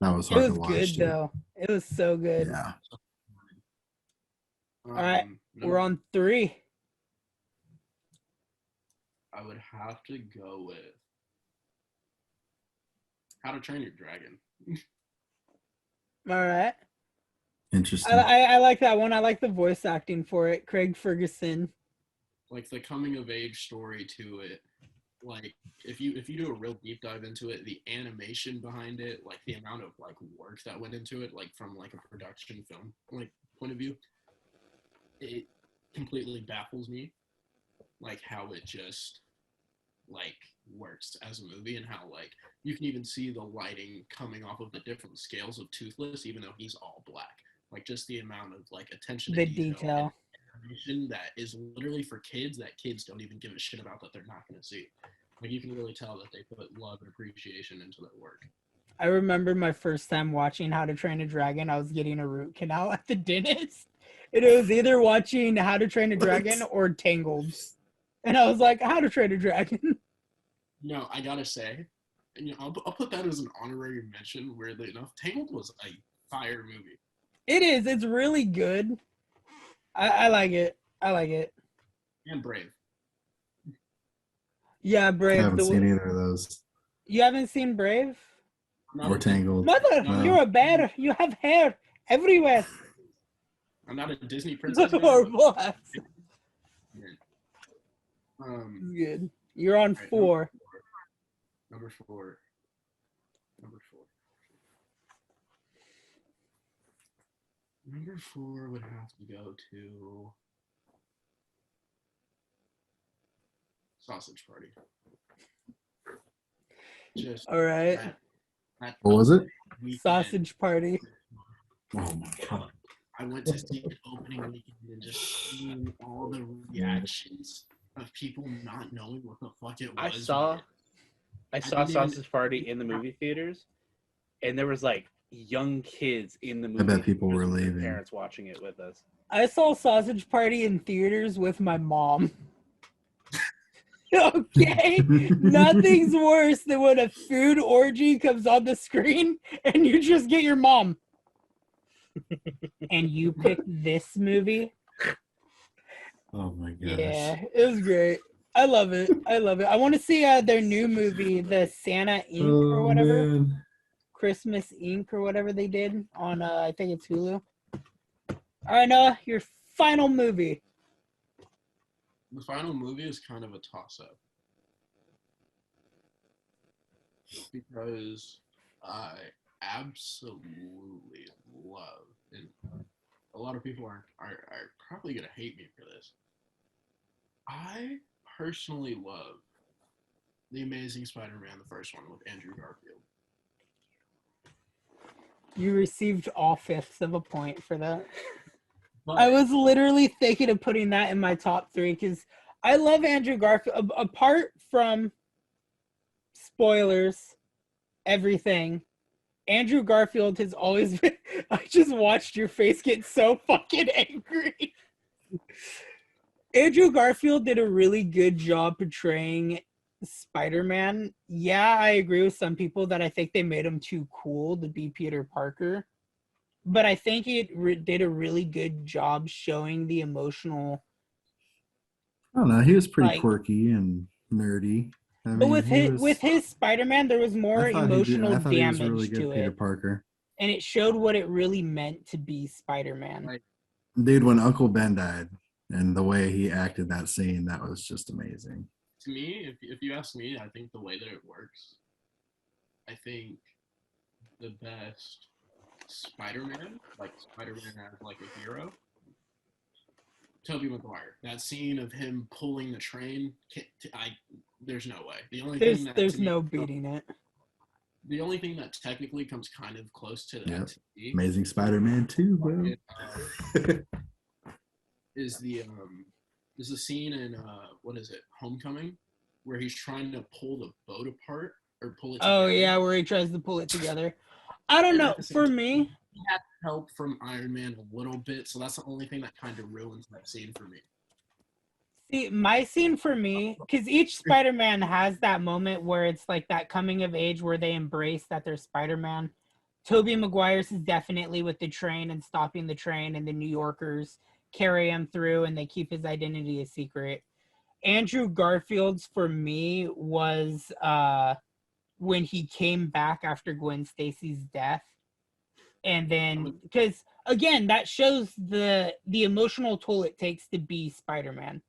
That was hard
It
to
was
watch.
good
dude.
though. It was so good.
Yeah.
All right, we're on 3.
I would have to go with How to Train Your Dragon.
All right.
Interesting.
I like that one. I like the voice acting for it. Craig Ferguson.
Like the coming of age story to it. Like if you do a real deep dive into it, the animation behind it, like the amount of like work that went into it, like from like a production film like point of view, it completely baffles me. Like how it just like works as a movie and how like you can even see the lighting coming off of the different scales of Toothless, even though he's all black. Like just the amount of like attention
The
to
detail.
animation that is literally for kids that kids don't even give a shit about that they're not going to see. Like you can really tell that they put love and appreciation into their work.
I remember my first time watching How to Train a Dragon. I was getting a root canal at the dentist, and it was either watching How to Train a Dragon or Tangled, and I was like, How to Train a Dragon.
No, I gotta say, and, you know, I'll put that as an honorary mention. Weirdly enough, Tangled was a fire movie.
It is. It's really good. I like it. I like it.
And Brave.
Yeah,
I
Brave.
haven't seen either of those.
You haven't seen Brave?
Or Tangled.
Mother,
No.
you're a bear. You have hair everywhere.
I'm not a Disney princess.
Or what?
Good.
You're on 4.
Number four. Number 4 would have to go to Sausage Party. Just
all right.
that
What was it?
weekend,
Sausage Party.
Oh my god.
I went to see it opening weekend and just seeing all the reactions of people not knowing what the fuck it was.
I saw Sausage Party in the movie theaters, and there was like young kids in the movie.
I bet people were
theaters with their
leaving.
Parents watching it with us.
I saw Sausage Party in theaters with my mom. Okay? Nothing's worse than when a food orgy comes on the screen and you just get your mom. And you picked this movie?
Oh my gosh.
Yeah, it was great. I love it. I want to see their new movie, the Santa Inc. or whatever.
Man.
Christmas Inc. or whatever they did on, I think it's Hulu. All right, Noah, your final movie.
The final movie is kind of a toss-up because I absolutely love, and a lot of people are probably gonna hate me for this. I personally love The Amazing Spider-Man, the first one with Andrew Garfield.
You received all fifths of a point for that.
But
I was literally thinking of putting that in my top 3 because I love Andrew Garfield. Apart from spoilers, everything, Andrew Garfield has always been. I just watched your face get so fucking angry. Andrew Garfield did a really good job portraying Spider-Man. Yeah, I agree with some people that I think they made him too cool to be Peter Parker. But I think it did a really good job showing the emotional.
I don't know. He was pretty
Like-
quirky and nerdy. I
But
mean,
with his Spider-Man, there was more
I thought
emotional
he was
damage
really good,
to
Peter
it,
Parker.
and it showed what it really meant to be Spider-Man.
Right.
Dude, when Uncle Ben died and the way he acted that scene, that was just amazing.
To me, if you ask me, I think the way that it works, I think the best Spider-Man, like Spider-Man as like a hero, Tobey Maguire. That scene of him pulling the train, there's no way. The only thing that
There's
to me-
no beating it.
The only thing that technically comes kind of close to that
Yep.
to me
Amazing Spider-Man 2, bro.
is the scene in what is it, Homecoming, where he's trying to pull the boat apart or pull it together.
Oh yeah, where he tries to pull it together. I don't
And
know.
at the same
For
time,
me,
he had help from Iron Man a little bit, so that's the only thing that kind of ruins that scene for me.
see, my scene for me, because each Spider-Man has that moment where it's like that coming of age where they embrace that they're Spider-Man. Tobey Maguire's is definitely with the train and stopping the train, and the New Yorkers carry him through, and they keep his identity a secret. Andrew Garfield's for me was when he came back after Gwen Stacy's death, and then because again that shows the emotional toll it takes to be Spider-Man.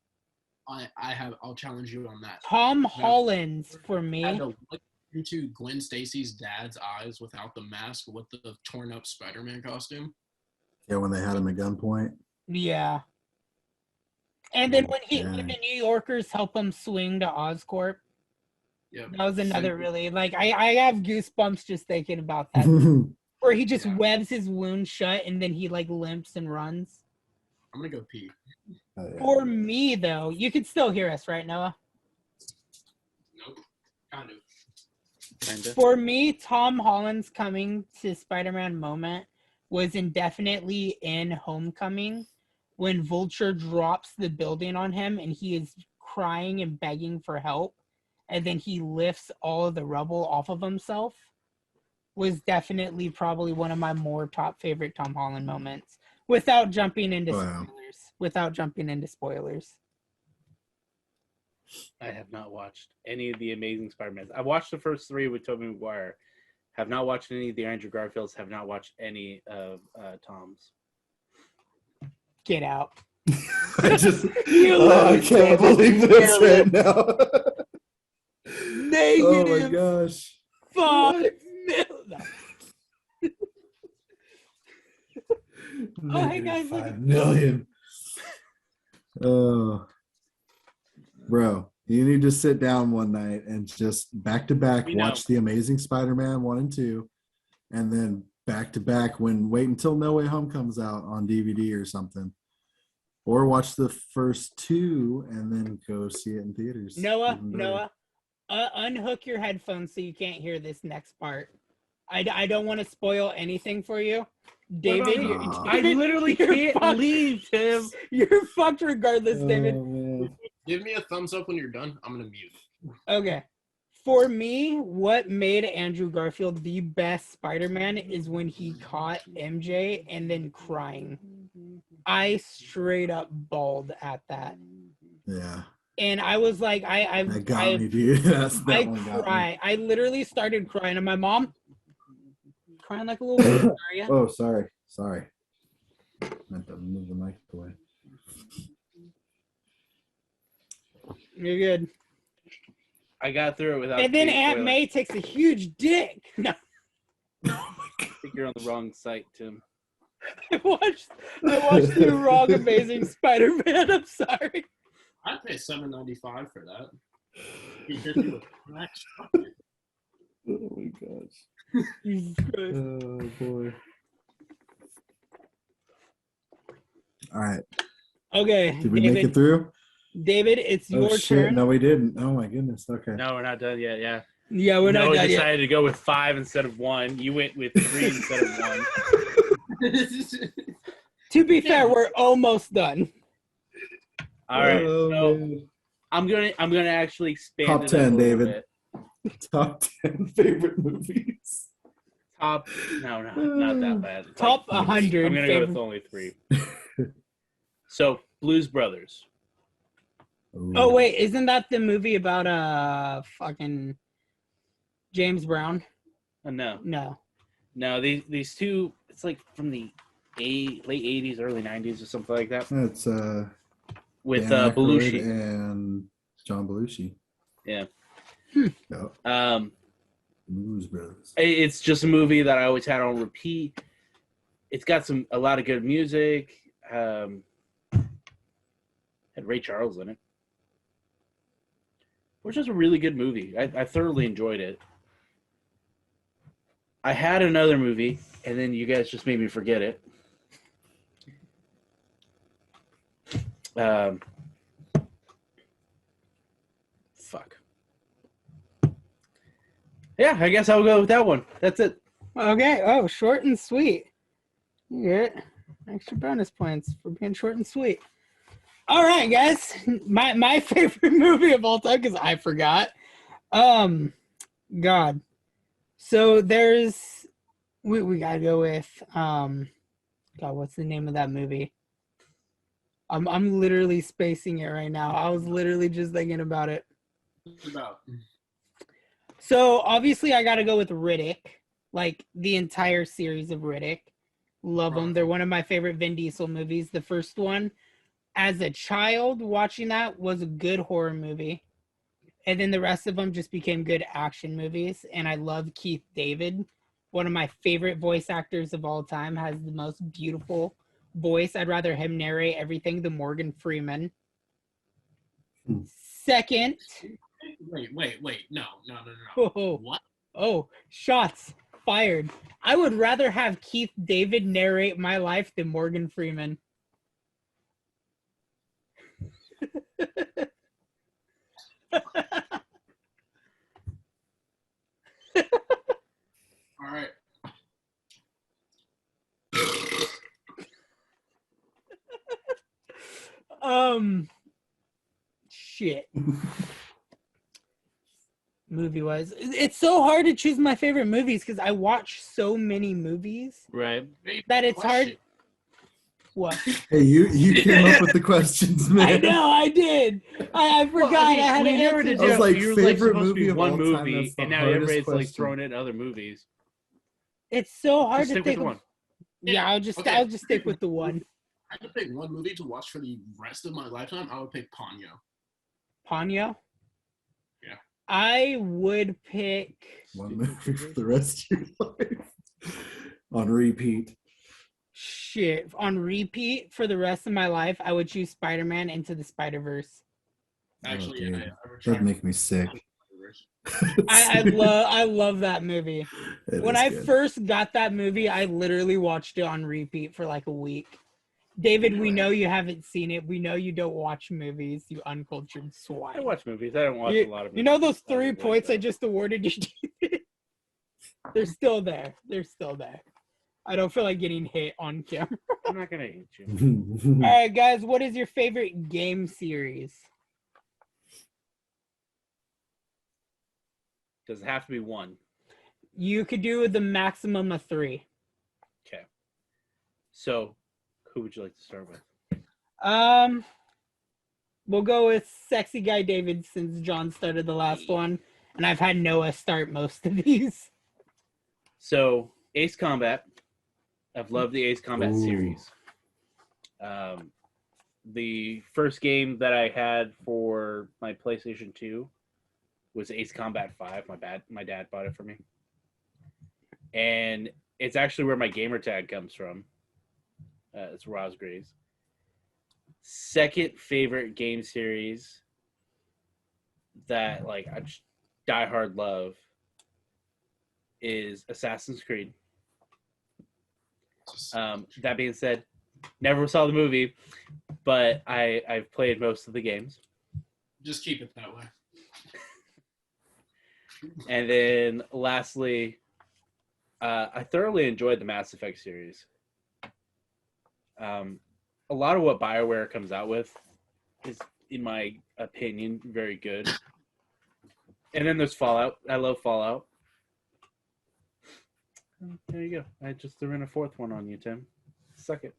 I'll challenge you on that.
Tom Holland's for
I had
me.
to look into Gwen Stacy's dad's eyes without the mask with the torn up Spider-Man costume.
Yeah, when they had him at gunpoint.
Yeah. And then when
Yeah.
the New Yorkers help him swing to Oscorp,
Yeah,
that was another really like I have goosebumps just thinking about that. Where he just webs his wound shut and then he like limps and runs.
I'm gonna go pee.
Oh, yeah.
For me though, you can still hear us, right, Noah?
Nope, kind of.
Kinda.
For me, Tom Holland's coming to Spider-Man moment was indefinitely in Homecoming when Vulture drops the building on him and he is crying and begging for help, and then he lifts all of the rubble off of himself. Was definitely probably one of my more top favorite Tom Holland moments without jumping into
Wow.
spoilers.
I have not watched any of the Amazing Spider-Mans. I watched the first 3 with Tobey Maguire. Have not watched any of the Andrew Garfields. Have not watched any of Tom's.
Get out.
I just,
You
I
lose,
can't
David.
believe this right now.
Negative
Oh my gosh.
5 million. Oh, hey, guys, look at-
$5 million. Oh, bro, you need to sit down one night and just back to back
We know.
watch The Amazing Spider-Man 1 and 2, and then back to back wait until No Way Home comes out on DVD or something, or watch the first 2 and then go see it in theaters.
Noah,
Even better.
unhook your headphones so you can't hear this next part. I don't want to spoil anything for you. David,
me?
I
literally
you're
can't
fucked.
leave, Tim.
You're fucked regardless, David.
Oh, man.
Give me a thumbs up when you're done. I'm gonna mute.
Okay. For me, what made Andrew Garfield the best Spider-Man is when he caught MJ and then crying. I straight up bawled at that.
Yeah,
And I was like,
that got me, dude. That
I
one got me.
cry. I literally started crying, and my mom crying like a little baby, are you?
Oh, sorry. Meant to move the mic away.
You're good.
I got through it without.
And then
being
Aunt
spoiled.
May takes a huge dick. No,
I think you're on the wrong site, Tim.
I watched the wrong Amazing Spider-Man. I'm sorry.
I'd pay $7.95 for that. He did do a black shot.
Oh my gosh.
Jesus Christ.
Oh boy. All right.
Okay,
Did we make it through?
David, it's your
Oh shit!
turn.
No, we didn't. Oh my goodness. Okay.
No, we're not done yet. Yeah.
Yeah, we're not
Noah
done yet.
decided to go with 5 instead of 1. You went with 3 instead of 1.
To be fair, we're almost done.
All right.
Oh,
So
man.
I'm gonna actually expand
Top
it
10,
up a little
David.
bit.
Top 10 favorite movies.
Top. No, not that bad. It's
Top
like
100
I'm gonna go with only 3. So Blues Brothers.
Ooh.
Oh wait, isn't that the movie about fucking James Brown?
No.
No.
These two. It's like from the late 80s, early 90s, or something like that.
That's
With
Dan Aykroyd
Belushi.
and John Belushi.
Yeah.
Yep. Blues Brothers.
It's just a movie that I always had on repeat. It's got a lot of good music. Had Ray Charles in it, which is a really good movie. I thoroughly enjoyed it. I had another movie, and then you guys just made me forget it. Fuck. Yeah, I guess I'll go with that one. That's it.
Okay. Oh, short and sweet. You get extra bonus points for being short and sweet. All right, guys. My favorite movie of all time, because I forgot. God. So there's we gotta go with God, what's the name of that movie? I'm literally spacing it right now. I was literally just thinking about it. So obviously I gotta go with Riddick, like the entire series of Riddick. Love them. They're one of my favorite Vin Diesel movies. The first one, as a child, watching that was a good horror movie. And then the rest of them just became good action movies. And I love Keith David, one of my favorite voice actors of all time, has the most beautiful voice. I'd rather him narrate everything than Morgan Freeman. Second.
Wait. No.
Oh,
What?
oh, shots fired. I would rather have Keith David narrate my life than Morgan Freeman.
All right.
Shit. Movie-wise, it's so hard to choose my favorite movies because I watch so many movies
Right.
that it's hard. What?
Hey, you came up with the questions, man.
I know, I did. I forgot I had an answer.
I was like,
you're
favorite
supposed to
movie
be
of
one
all time,
movie,
that's the
and now
hardest
everybody's like
question.
throwing in other movies.
It's so hard
Just
to
stick with
think.
one.
Yeah, I'll just stick with the one.
I had to pick one movie to watch for the rest of my lifetime. I would pick Ponyo.
Ponyo?
Yeah.
I would pick.
One movie for the rest of your life on repeat.
Shit. On repeat for the rest of my life, I would choose Spider-Man Into the Spider-Verse.
Actually,
dude,
I
that'd make me sick.
I love that movie. When I
good.
first got that movie, I literally watched it on repeat for like a week. David, we know you haven't seen it. We know you don't watch movies, you uncultured swine.
I watch movies. I don't watch a lot of movies.
You know those 3
Like
points I
that.
just awarded you? They're still there. They're still there. I don't feel like getting hit on camera.
I'm not gonna hit you.
All right, guys, what is your favorite game series?
Does it have to be one?
You could do the maximum of 3.
Okay. So, who would you like to start with?
We'll go with Sexy Guy David since John started the last one, and I've had Noah start most of these.
So, Ace Combat. I've loved the Ace Combat
Ooh.
series. The first game that I had for my PlayStation 2 was Ace Combat 5. My dad bought it for me. And it's actually where my gamer tag comes from. It's Rosgraves. Second favorite game series that like I just diehard love is Assassin's Creed. That being said, never saw the movie, but I've played most of the games.
Just keep it that way.
And then lastly, I thoroughly enjoyed the Mass Effect series. A lot of what BioWare comes out with is, in my opinion, very good. And then there's Fallout. I love Fallout. There you go. I just threw in a fourth one on you, Tim. Suck it.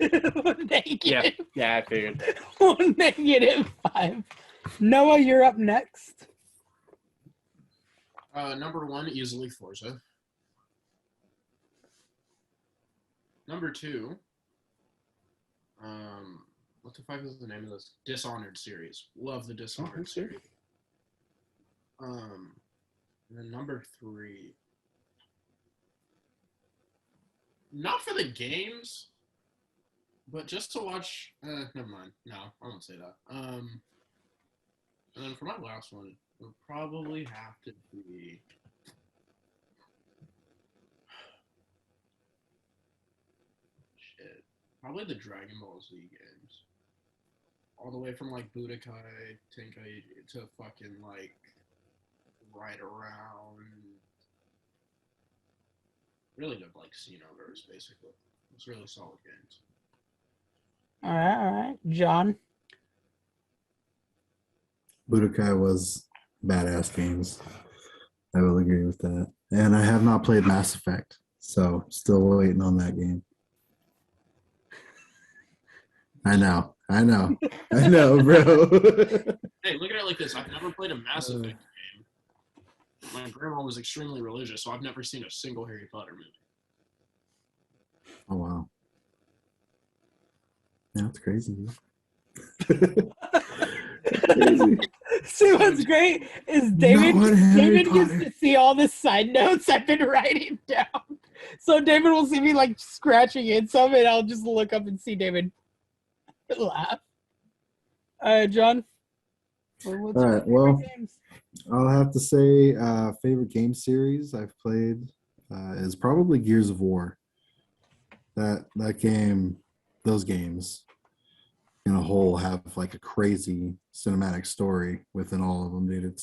Negative.
Yeah, I figured.
-5. Noah, you're up next.
Number 1, easily Forza. Number 2, what the fuck is the name of this? Dishonored series. Love the Dishonored series. And then number 3, not for the games, but just to watch. Never mind. No, I won't say that. And then for my last one, it would probably have to be. Shit. Probably the Dragon Ball Z games. All the way from like Budokai Tenkaichi to fucking like right around. Really good like Xenoverse, basically. It's really solid games.
All right. John.
Budokai was badass games. I will agree with that. And I have not played Mass Effect, so still waiting on that game. I know, bro.
Hey, look at it like this. I've never played a Mass Effect game. My grandma was extremely religious, so I've never seen a single Harry Potter movie.
Oh, wow. Yeah, that's crazy. Crazy.
See, what's great is David gets to see all the side notes I've been writing down. So David will see me like scratching in some, and I'll just look up and see David laugh. John. What's
All
your
right,
favorite
well,
games?
I'll have to say favorite game series I've played is probably Gears of War. That game, those games in a whole have like a crazy cinematic story within all of them, dude.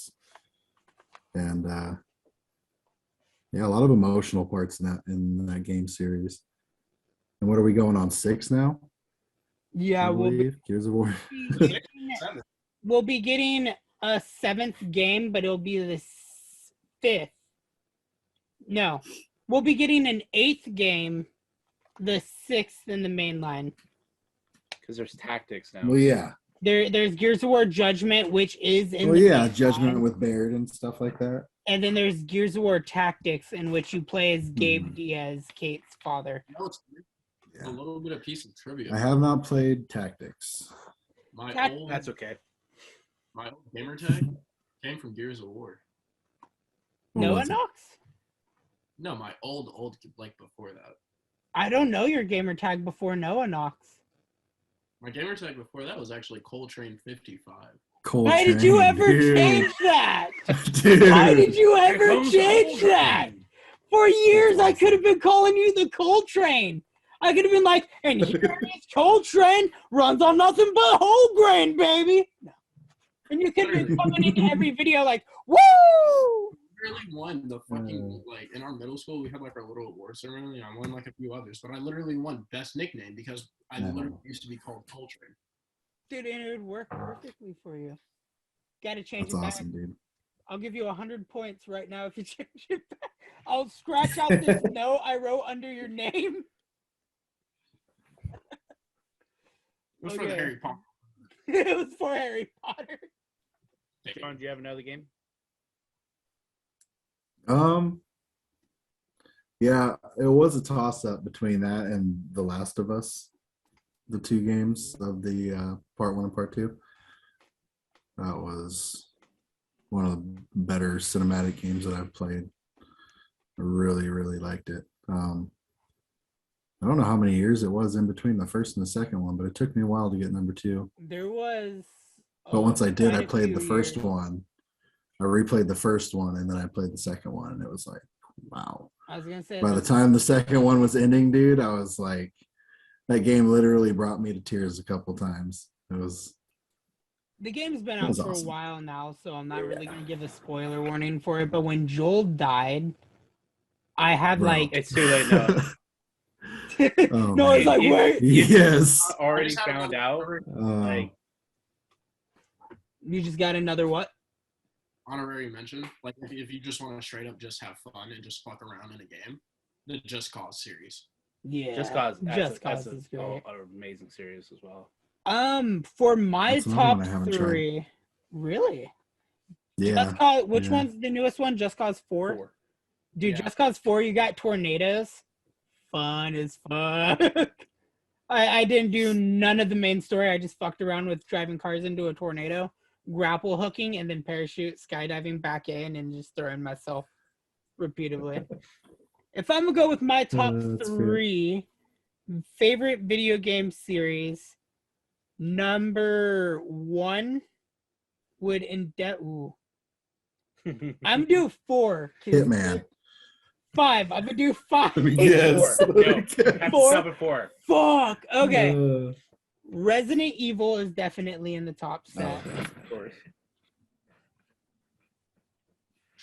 Yeah, a lot of emotional parts in that game series. And what are we going on 6 now?
Yeah,
Gears of War.
we'll be getting a 7th game, but it'll be the 5th. No, we'll be getting an 8th game, the 6th in the main line.
Because there's tactics now.
Well, yeah.
There's Gears of War Judgment, which is in
the
main
Judgment
line.
with Baird and stuff like that.
And then there's Gears of War Tactics, in which you play as Gabe Diaz, Kate's father.
You know, it's a little bit of piece of trivia.
I have not played Tactics.
That's okay.
My old gamer tag came from Gears of War.
Noah Knox?
No, my old like before that.
I don't know your gamer tag before Noah Knox.
My gamer tag before that was actually Coltrane 55.
Why did you ever change that?
Dude.
Why did you ever change that? For years, I could have been calling you the Coltrane. I could have been like, and here is Coltrane, runs on nothing but whole grain, baby. No. And you could have been coming into every video like, woo!
Literally won the fucking, like, in our middle school, we had, like, our little award ceremony. I won, like, a few others, but I literally won best nickname because I literally used to be called Coltrane.
Dude, and it would work perfectly for you. Gotta change
That's
it back.
awesome, dude.
I'll give you 100 points right now if you change it back. I'll scratch out this note I wrote under your name.
It was for the Harry Potter.
It was for Harry Potter.
John, do you have another game?
Yeah, it was a toss up between that and The Last of Us, the two games of the part one and part two. That was one of the better cinematic games that I've played. I really, really liked it. I don't know how many years it was in between the first and the second one, but it took me a while to get number two.
There was.
But once I did,
quite
I
a
played
few
the first
years.
one. I replayed the first one and then I played the second one, and it was like, wow.
I was gonna say.
By the time the second one was ending, dude, I was like, that game literally brought me to tears a couple times. It was.
The game's been
That
out
was
for
awesome.
a while now, so I'm not really gonna give a spoiler warning for it. But when Joel died, I had
Bro.
like
It's too late now.
Oh,
no, it's
man.
like wait,
Yes.
Already
I just had
found
another
out.
Uh,
you just got another what?
honorary mention. Like if you just want to straight up just have fun and just fuck around in a game, the Just Cause series.
Yeah,
Just Cause.
Just
That's
Cause
a,
is great.
an amazing series as well.
For my
That's another
top
one I haven't tried.
three, really?
yeah.
Just Cause. Which
yeah.
one's the newest one? Just Cause 4?
4.
Dude,
Yeah.
Just Cause 4, you got tornadoes. Fun as fuck. I didn't do none of the main story. I just fucked around with driving cars into a tornado, grapple hooking, and then parachute skydiving back in and just throwing myself repeatedly. If I'm gonna go with my top
That's fair.
3 favorite video game series, number 1 would I'm due 4. 'cause
Hitman.
5. I'm gonna do 5.
Yes.
4. No, have to
4?
stop at 4.
Fuck. Okay.
Uh,
Resident Evil is definitely in the top set.
Of course.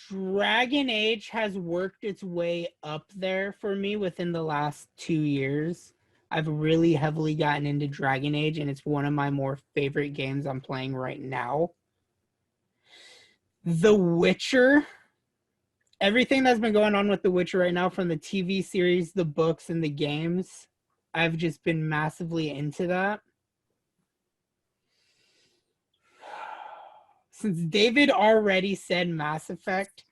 Dragon Age has worked its way up there for me within the last 2 years. I've really heavily gotten into Dragon Age, and it's one of my more favorite games I'm playing right now. The Witcher. Everything that's been going on with The Witcher right now, from the TV series, the books, and the games, I've just been massively into that. Since David already said Mass Effect,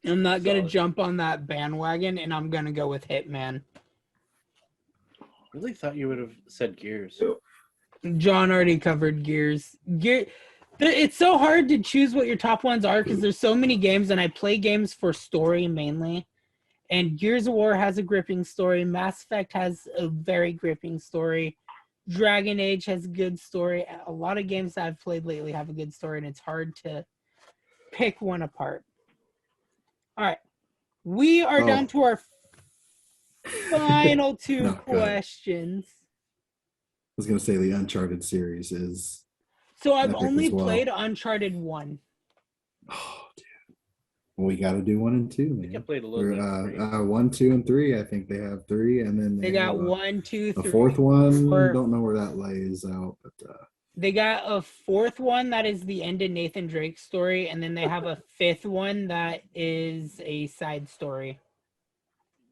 I'm not going to
Solid.
jump on that bandwagon, and I'm going to go with Hitman.
Really thought you would have said Gears.
John already covered Gears. It's so hard to choose what your top ones are because there's so many games, and I play games for story mainly. And Gears of War has a gripping story. Mass Effect has a very gripping story. Dragon Age has a good story. A lot of games that I've played lately have a good story, and it's hard to pick one apart. All right. We are down to our final 2
No, go ahead.
questions.
I was gonna say the Uncharted series is.
So I've
Epic
only
as well.
played Uncharted 1.
Oh, dude. Well, we got to do 1 and 2,
I
man.
think I played a little bit. of three.
1, 2, and 3. I think they have 3, and then
They got
have
1, 2,
a
3.
4th one.
4.
Don't know where that lays out, but
They got a 4th one that is the end of Nathan Drake's story, and then they have a 5th one that is a side story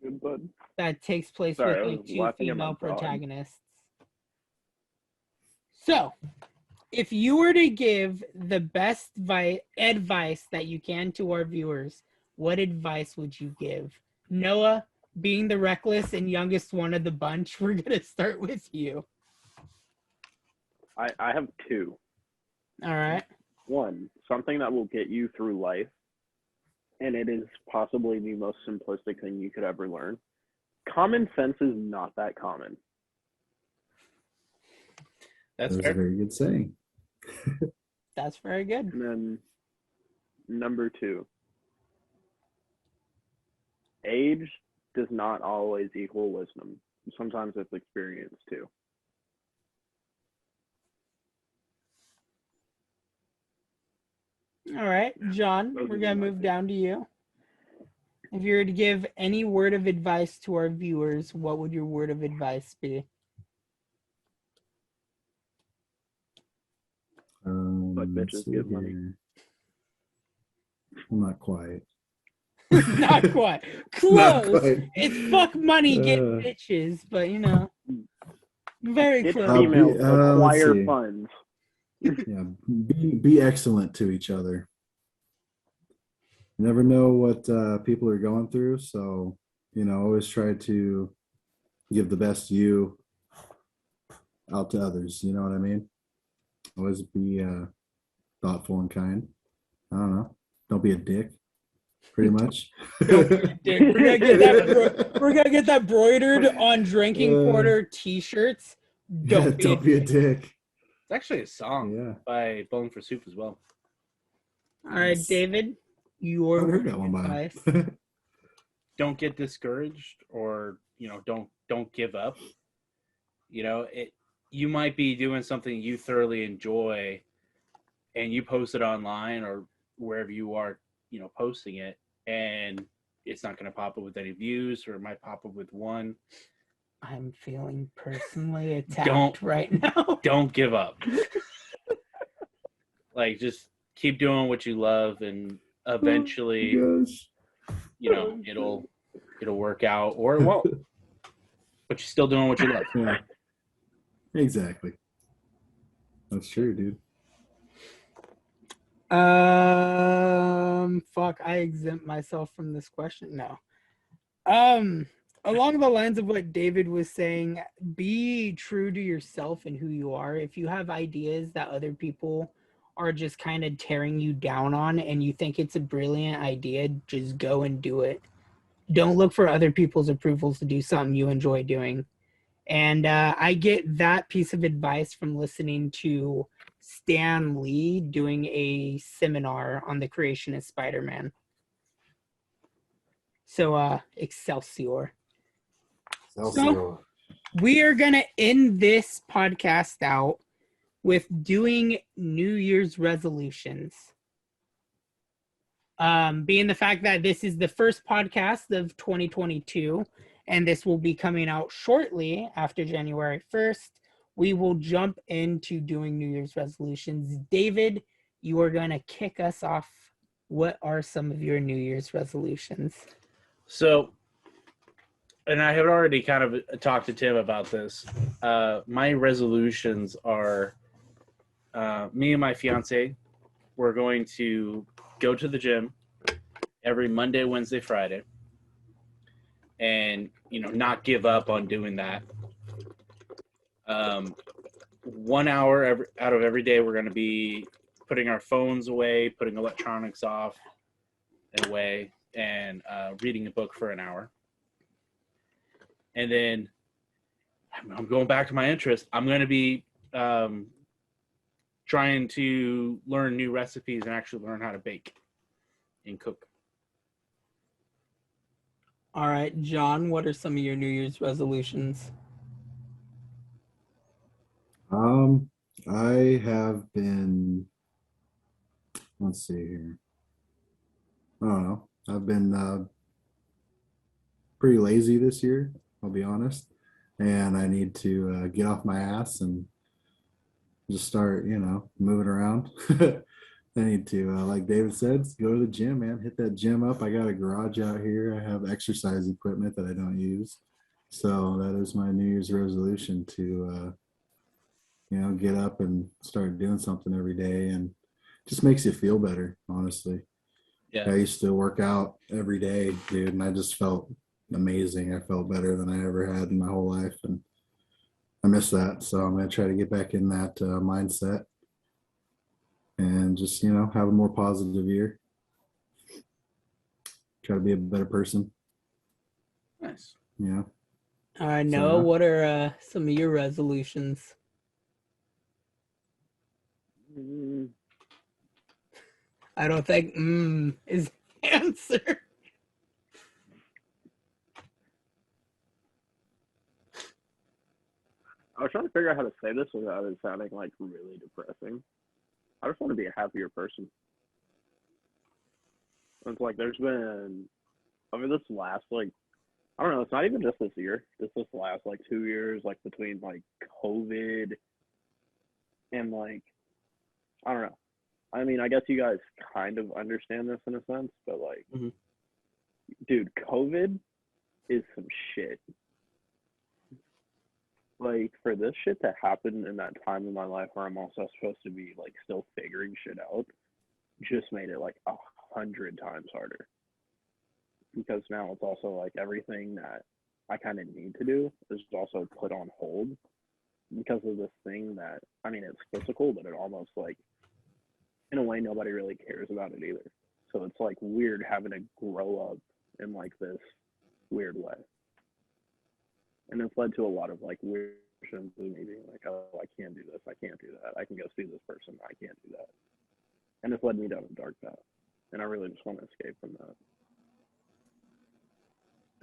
Good bud.
that takes place
Sorry, I
with like
was
2
laughing at my
female
dog.
protagonists. So, if you were to give the best advice that you can to our viewers, what advice would you give? Noah, being the reckless and youngest one of the bunch, we're going to start with you.
I have 2.
All right.
1, something that will get you through life, and it is possibly the most simplistic thing you could ever learn. Common sense is not that common.
That's
that's
fair.
a very good saying.
That's very good.
And then number 2, age does not always equal wisdom. Sometimes it's experience too.
All right, John,
Those
we're
are
going to
my
move
two.
down to you. If you were to give any word of advice to our viewers, what would your word of advice be?
But bitches
let's see
give money.
here. I'm not quite.
Not quite.
Not
Close.
quite.
It's fuck money, get
Uh,
bitches, but you know, very
It's
close.
females
let's
acquire
see.
funds.
Yeah, be excellent to each other. You never know what people are going through, so always try to give the best you out to others. You know what I mean? Always be thoughtful and kind. I don't know. Don't be a dick. Pretty much.
Don't be a dick. We're gonna get that broidered on Drinking Corner T-shirts. Don't
Don't be a dick.
It's actually a song by Bowling for Soup as well.
All right, David, your
I've heard that one by him.
Don't get discouraged, or don't give up. You might be doing something you thoroughly enjoy, and you post it online or wherever you are, posting it, and it's not going to pop up with any views, or it might pop up with one.
I'm feeling personally attacked right now.
Don't give up. Just keep doing what you love, and eventually, it'll work out, or it won't. But you're still doing what you love.
Yeah. Exactly. That's true, dude.
Fuck, I exempt myself from this question. No. Along the lines of what David was saying, be true to yourself and who you are. If you have ideas that other people are just kind of tearing you down on and you think it's a brilliant idea, just go and do it. Don't look for other people's approvals to do something you enjoy doing. And I get that piece of advice from listening to Stan Lee doing a seminar on the creation of Spider-Man. So, Excelsior. So, we are going to end this podcast out with doing New Year's resolutions. Being the fact that this is the first podcast of 2022, and this will be coming out shortly after January 1st, we will jump into doing New Year's resolutions. David, you are going to kick us off. What are some of your New Year's resolutions?
So, and I have already kind of talked to Tim about this. My resolutions are me and my fiance, we're going to go to the gym every Monday, Wednesday, Friday, and not give up on doing that. 1 hour out of every day, we're going to be putting our phones away, putting electronics off and away, and reading a book for an hour. And then I'm going back to my interest. I'm going to be trying to learn new recipes and actually learn how to bake and cook.
All right, John, what are some of your New Year's resolutions?
I have been, let's see here. I don't know. I've been pretty lazy this year, I'll be honest. And I need to get off my ass and just start, moving around. I need to, like David said, go to the gym, man. Hit that gym up. I got a garage out here. I have exercise equipment that I don't use. So that is my New Year's resolution to, get up and start doing something every day, and just makes you feel better, honestly.
Yeah.
I used to work out every day, dude, and I just felt amazing. I felt better than I ever had in my whole life, and I miss that. So I'm going to try to get back in that mindset and just, have a more positive year. Try to be a better person.
Nice.
Yeah.
I know. What are some of your resolutions? I don't think is the answer.
I was trying to figure out how to say this without it sounding like really depressing. I just want to be a happier person. It's like there's been, this last, I don't know, it's not even just this year. This last 2 years, between COVID and I don't know. I mean, I guess you guys kind of understand this in a sense, but dude, COVID is some shit. For this shit to happen in that time in my life where I'm also supposed to be still figuring shit out, just made it 100 times harder. Because now it's also like everything that I kind of need to do is also put on hold because of this thing that, I mean, it's physical, but it almost like, in a way, nobody really cares about it either. So it's like weird having to grow up in like this weird way. And it's led to a lot of like weird emotions of me being like, oh, I can't do this, I can't do that, I can go see this person, I can't do that. And it's led me down a dark path. And I really just want to escape from that.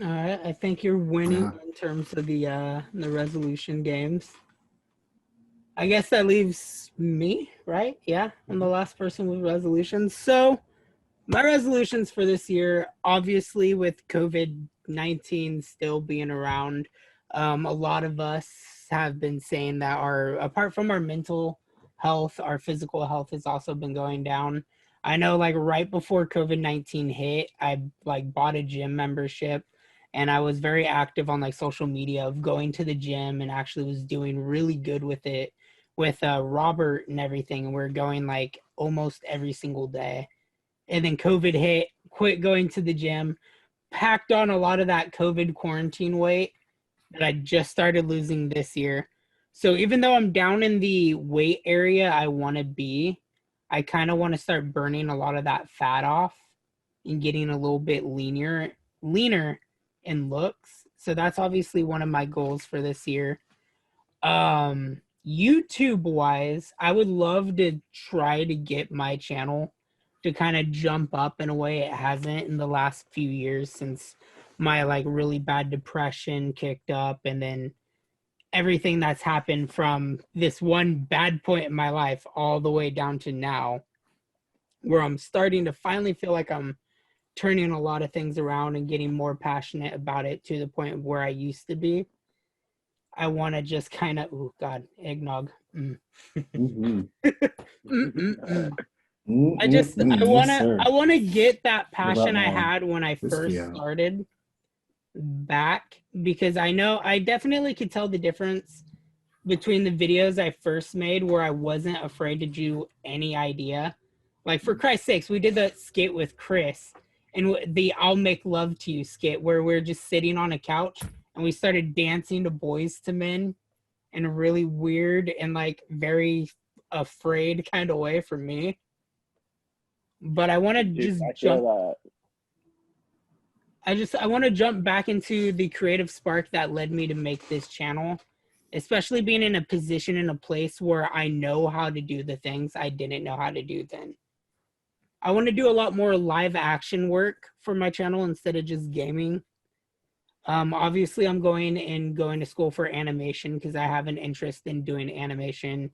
All right, I think you're winning
Yeah.
in terms of the resolution games. I guess that leaves me, right? Yeah, I'm the last person with resolutions. So my resolutions for this year, obviously with COVID-19 still being around, a lot of us have been saying that apart from our mental health, our physical health has also been going down. I know like right before COVID-19 hit, I like bought a gym membership and I was very active on like social media of going to the gym and actually was doing really good with it with Robert and everything. And we're going like almost every single day. And then COVID hit, quit going to the gym, packed on a lot of that COVID quarantine weight that I just started losing this year. So even though I'm down in the weight area I want to be, I kind of want to start burning a lot of that fat off and getting a little bit leaner in looks. So that's obviously one of my goals for this year. YouTube wise, I would love to try to get my channel to kind of jump up in a way it hasn't in the last few years since my like really bad depression kicked up, and then everything that's happened from this one bad point in my life all the way down to now, where I'm starting to finally feel like I'm turning a lot of things around and getting more passionate about it to the point where I used to be. I want to just kind of, oh God, eggnog.
Mhm.
I want to get that passion I
more
had when I
whiskey
first
out?
started back, because I definitely could tell the difference between the videos I first made where I wasn't afraid to do any idea. Like for Christ's sakes, we did the skit with Chris and the I'll Make Love to You skit where we're just sitting on a couch and we started dancing to Boys to Men in a really weird and like very afraid kind of way for me. But I want to just jump. I want to jump back into the creative spark that led me to make this channel, especially being in a position in a place where I know how to do the things I didn't know how to do then. I want to do a lot more live action work for my channel instead of just gaming. Obviously, I'm going to school for animation because I have an interest in doing animation.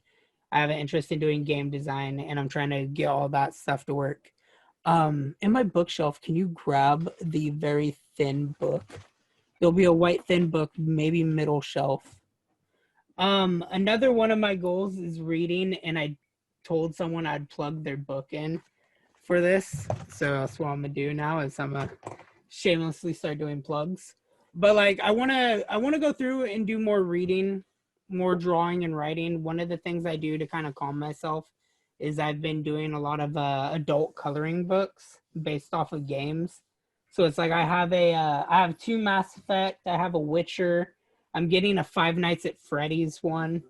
I have an interest in doing game design, and I'm trying to get all that stuff to work. In my bookshelf, can you grab the very thin book? There'll be a white thin book, maybe middle shelf. Another one of my goals is reading, and I told someone I'd plug their book in for this. So that's what I'm gonna do now is I'm gonna shamelessly start doing plugs. But like I wanna go through and do more reading, more drawing and writing. One of the things I do to kind of calm myself is I've been doing a lot of adult coloring books based off of games. So it's like I have 2 Mass Effect, I have a Witcher, I'm getting a Five Nights at Freddy's one.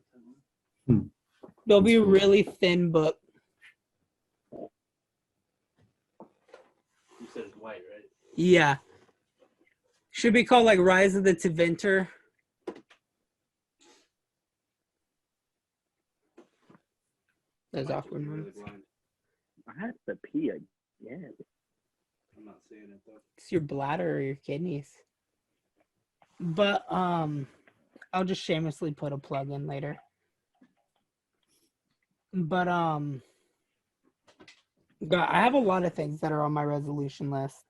There'll be a really thin book.
You said it's white, right?
Yeah. Should be called like Rise of the Tevinter. Those awkward ones.
I have to pee again.
I'm not saying it though.
It's your bladder or your kidneys. But I'll just shamelessly put a plug in later. But God, I have a lot of things that are on my resolution list.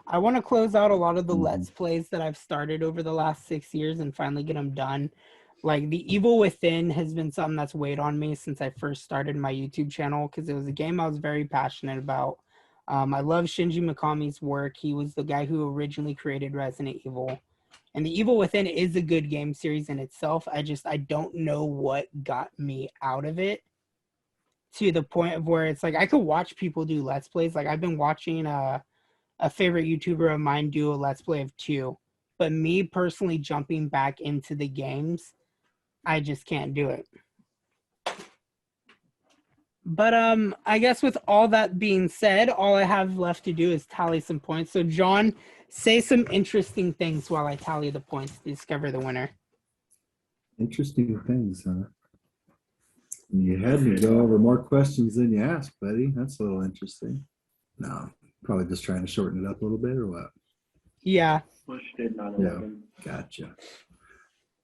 I want to close out a lot of the Let's Plays that I've started over the last 6 years and finally get them done. Like The Evil Within has been something that's weighed on me since I first started my YouTube channel because it was a game I was very passionate about. I love Shinji Mikami's work. He was the guy who originally created Resident Evil. And The Evil Within is a good game series in itself. I don't know what got me out of it. to the point of where it's like I could watch people do Let's Plays. Like I've been watching a favorite YouTuber of mine do a Let's Play of 2. But me personally jumping back into the games, I just can't do it. But I guess with all that being said, all I have left to do is tally some points. So John, say some interesting things while I tally the points to discover the winner.
Interesting things, huh? You had me go over more questions than you asked, buddy. That's a little interesting. No, probably just trying to shorten it up a little bit or what?
Yeah.
Bush did 9/11.
Gotcha.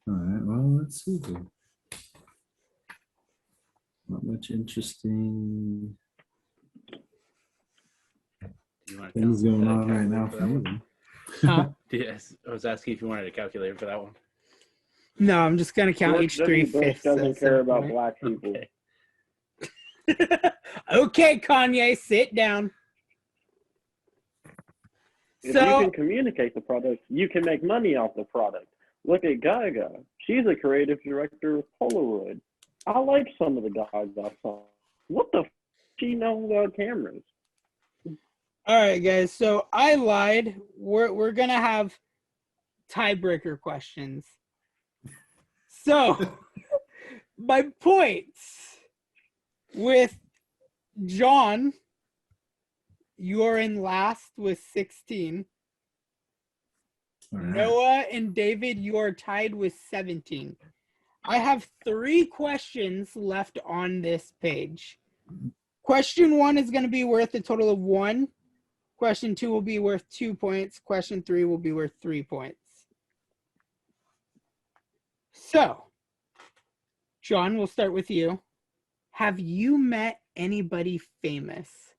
All right, well, let's see here. Not much interesting things going on right now for me.
Huh?
Yes, I was asking if you wanted a calculator for that one.
No, I'm just gonna count
George
each
W.
3/5.
Bush doesn't care about black people.
Okay.
Okay, Kanye, sit down.
If you can communicate the product, you can make money off the product. Look at Gaga. She's a creative director of Polaroid. I like some of the guys I saw. What the f*** she know about cameras?
All right, guys. So I lied. We're gonna have tiebreaker questions. So my points with John, you're in last with 16.
All right.
Noah and David, you are tied with 17. I have 3 questions left on this page. Question 1 is going to be worth a total of 1. Question 2 will be worth 2 points. Question 3 will be worth 3 points. So, John, we'll start with you. Have you met anybody famous?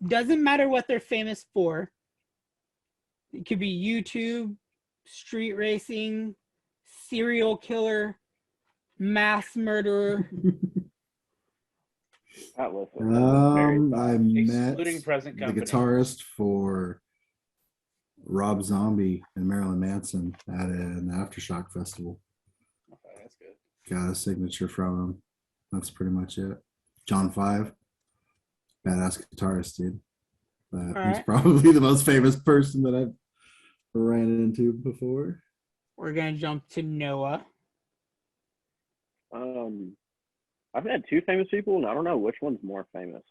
Doesn't matter what they're famous for. It could be YouTube, street racing, serial killer, mass murderer.
That was
I met
Excluding present
the
company.
guitarist for Rob Zombie and Marilyn Manson at an Aftershock festival.
Okay, that's good.
Got a signature from him. That's pretty much it. John 5, badass guitarist, dude. But he's
Alright.
probably the most famous person that I've ran into before.
We're going to jump to Noah.
I've had 2 famous people, and I don't know which one's more famous.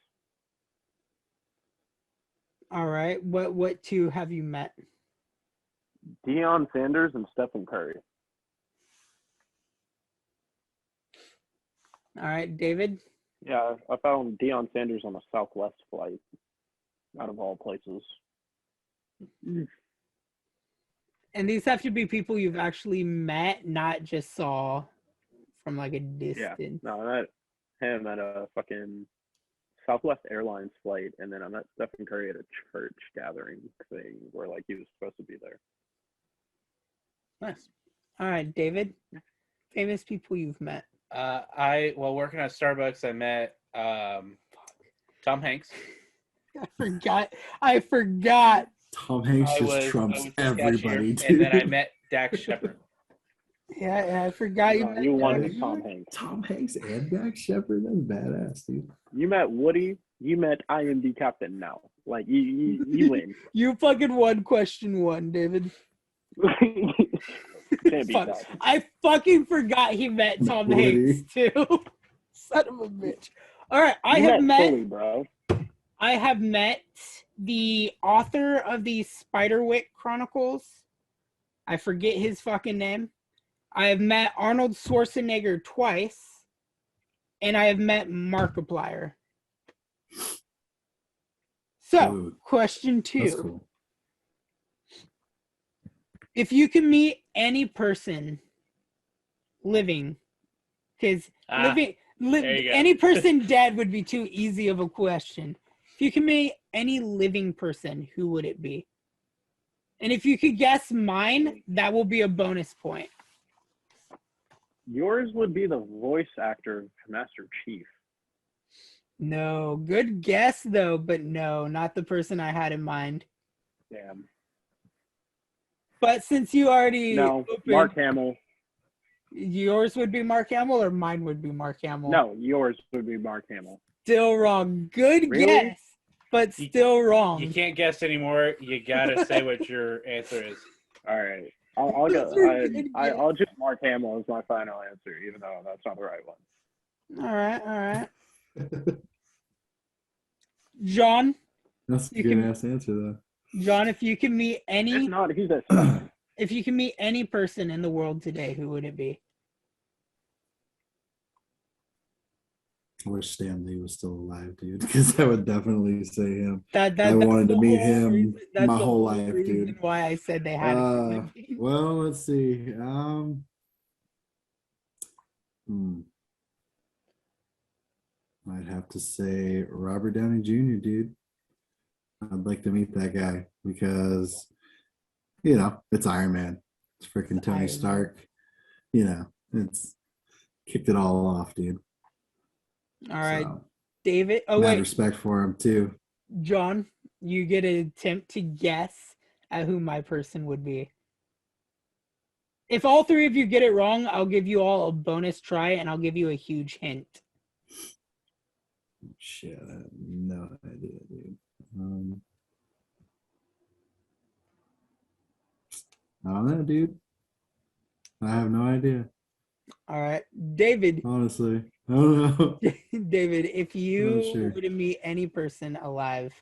All right. What 2 have you met?
Deion Sanders and Stephen Curry.
All right, David.
Yeah, I found Deion Sanders on a Southwest flight, out of all places.
And these have to be people you've actually met, not just saw from like a
Yeah,
distance.
no, I met him at a fucking Southwest Airlines flight, and then I met Stephen Curry at a church gathering thing where like he was supposed to be there.
Nice.
All right, David. Famous people you've met.
While working at Starbucks, I met Tom Hanks.
I forgot.
Tom Hanks
I
just
was
trumps
the cashier,
everybody, dude.
and then I met Dax Shepard.
Yeah, I forgot you
No,
met
you won
Dax.
with Tom Hanks.
Tom Hanks and Dax Shepard, that's badass, dude.
You met Woody. You met I Am the Captain Now. Like you win.
You fucking won question 1, David.
Can't beat
Fuck.
that.
I fucking forgot he met Tom
Woody.
Hanks too. Son of a bitch. All right, I
You
have met
Sully, bro.
I have met the author of the Spiderwick Chronicles. I forget his fucking name. I have met Arnold Schwarzenegger twice, and I have met Markiplier. So,
Dude,
question 2.
That's cool.
If you can meet any person living, because
there you go.
any person dead would be too easy of a question. If you can meet any living person, who would it be? And if you could guess mine, that will be a bonus point.
Yours would be the voice actor of Master Chief.
No, good guess though, but no, not the person I had in mind.
Damn.
But since you already
No,
opened,
Mark Hamill.
Yours would be Mark Hamill or mine would be Mark Hamill?
No, yours would be Mark Hamill.
Still wrong. Good
Really?
guess, but
You-
still wrong.
You can't guess anymore. You gotta say what your answer is.
All right. I'll go.
Those are good
I'll just Mark Hamill as my final answer, even though that's not the right one.
All right. John,
That's a
You
good
can-
ass answer though.
John, if you can meet
If
any
not, he's a
if you can meet any person in the world today, who would it be?
I wish Stan Lee was still alive, dude, because I would definitely say him.
That's
I wanted
the
to meet
whole
him
reason- that's
my
the
whole life,
reason
dude.
Why I said they had it.
Well, let's see. I'd have to say Robert Downey Jr., dude. I'd like to meet that guy because, it's Iron Man. It's freaking
Iron
Tony
Man.
Stark. It's kicked it all off, dude.
All right,
So,
David. Oh
mad
wait,
respect for him too.
John, you get an attempt to guess at who my person would be. If all three of you get it wrong, I'll give you all a bonus try, and I'll give you a huge hint.
Shit, I have no idea, dude. I don't know, dude. I have no idea.
All right, David.
Honestly, I don't know.
David, if you
Not sure.
were to meet any person alive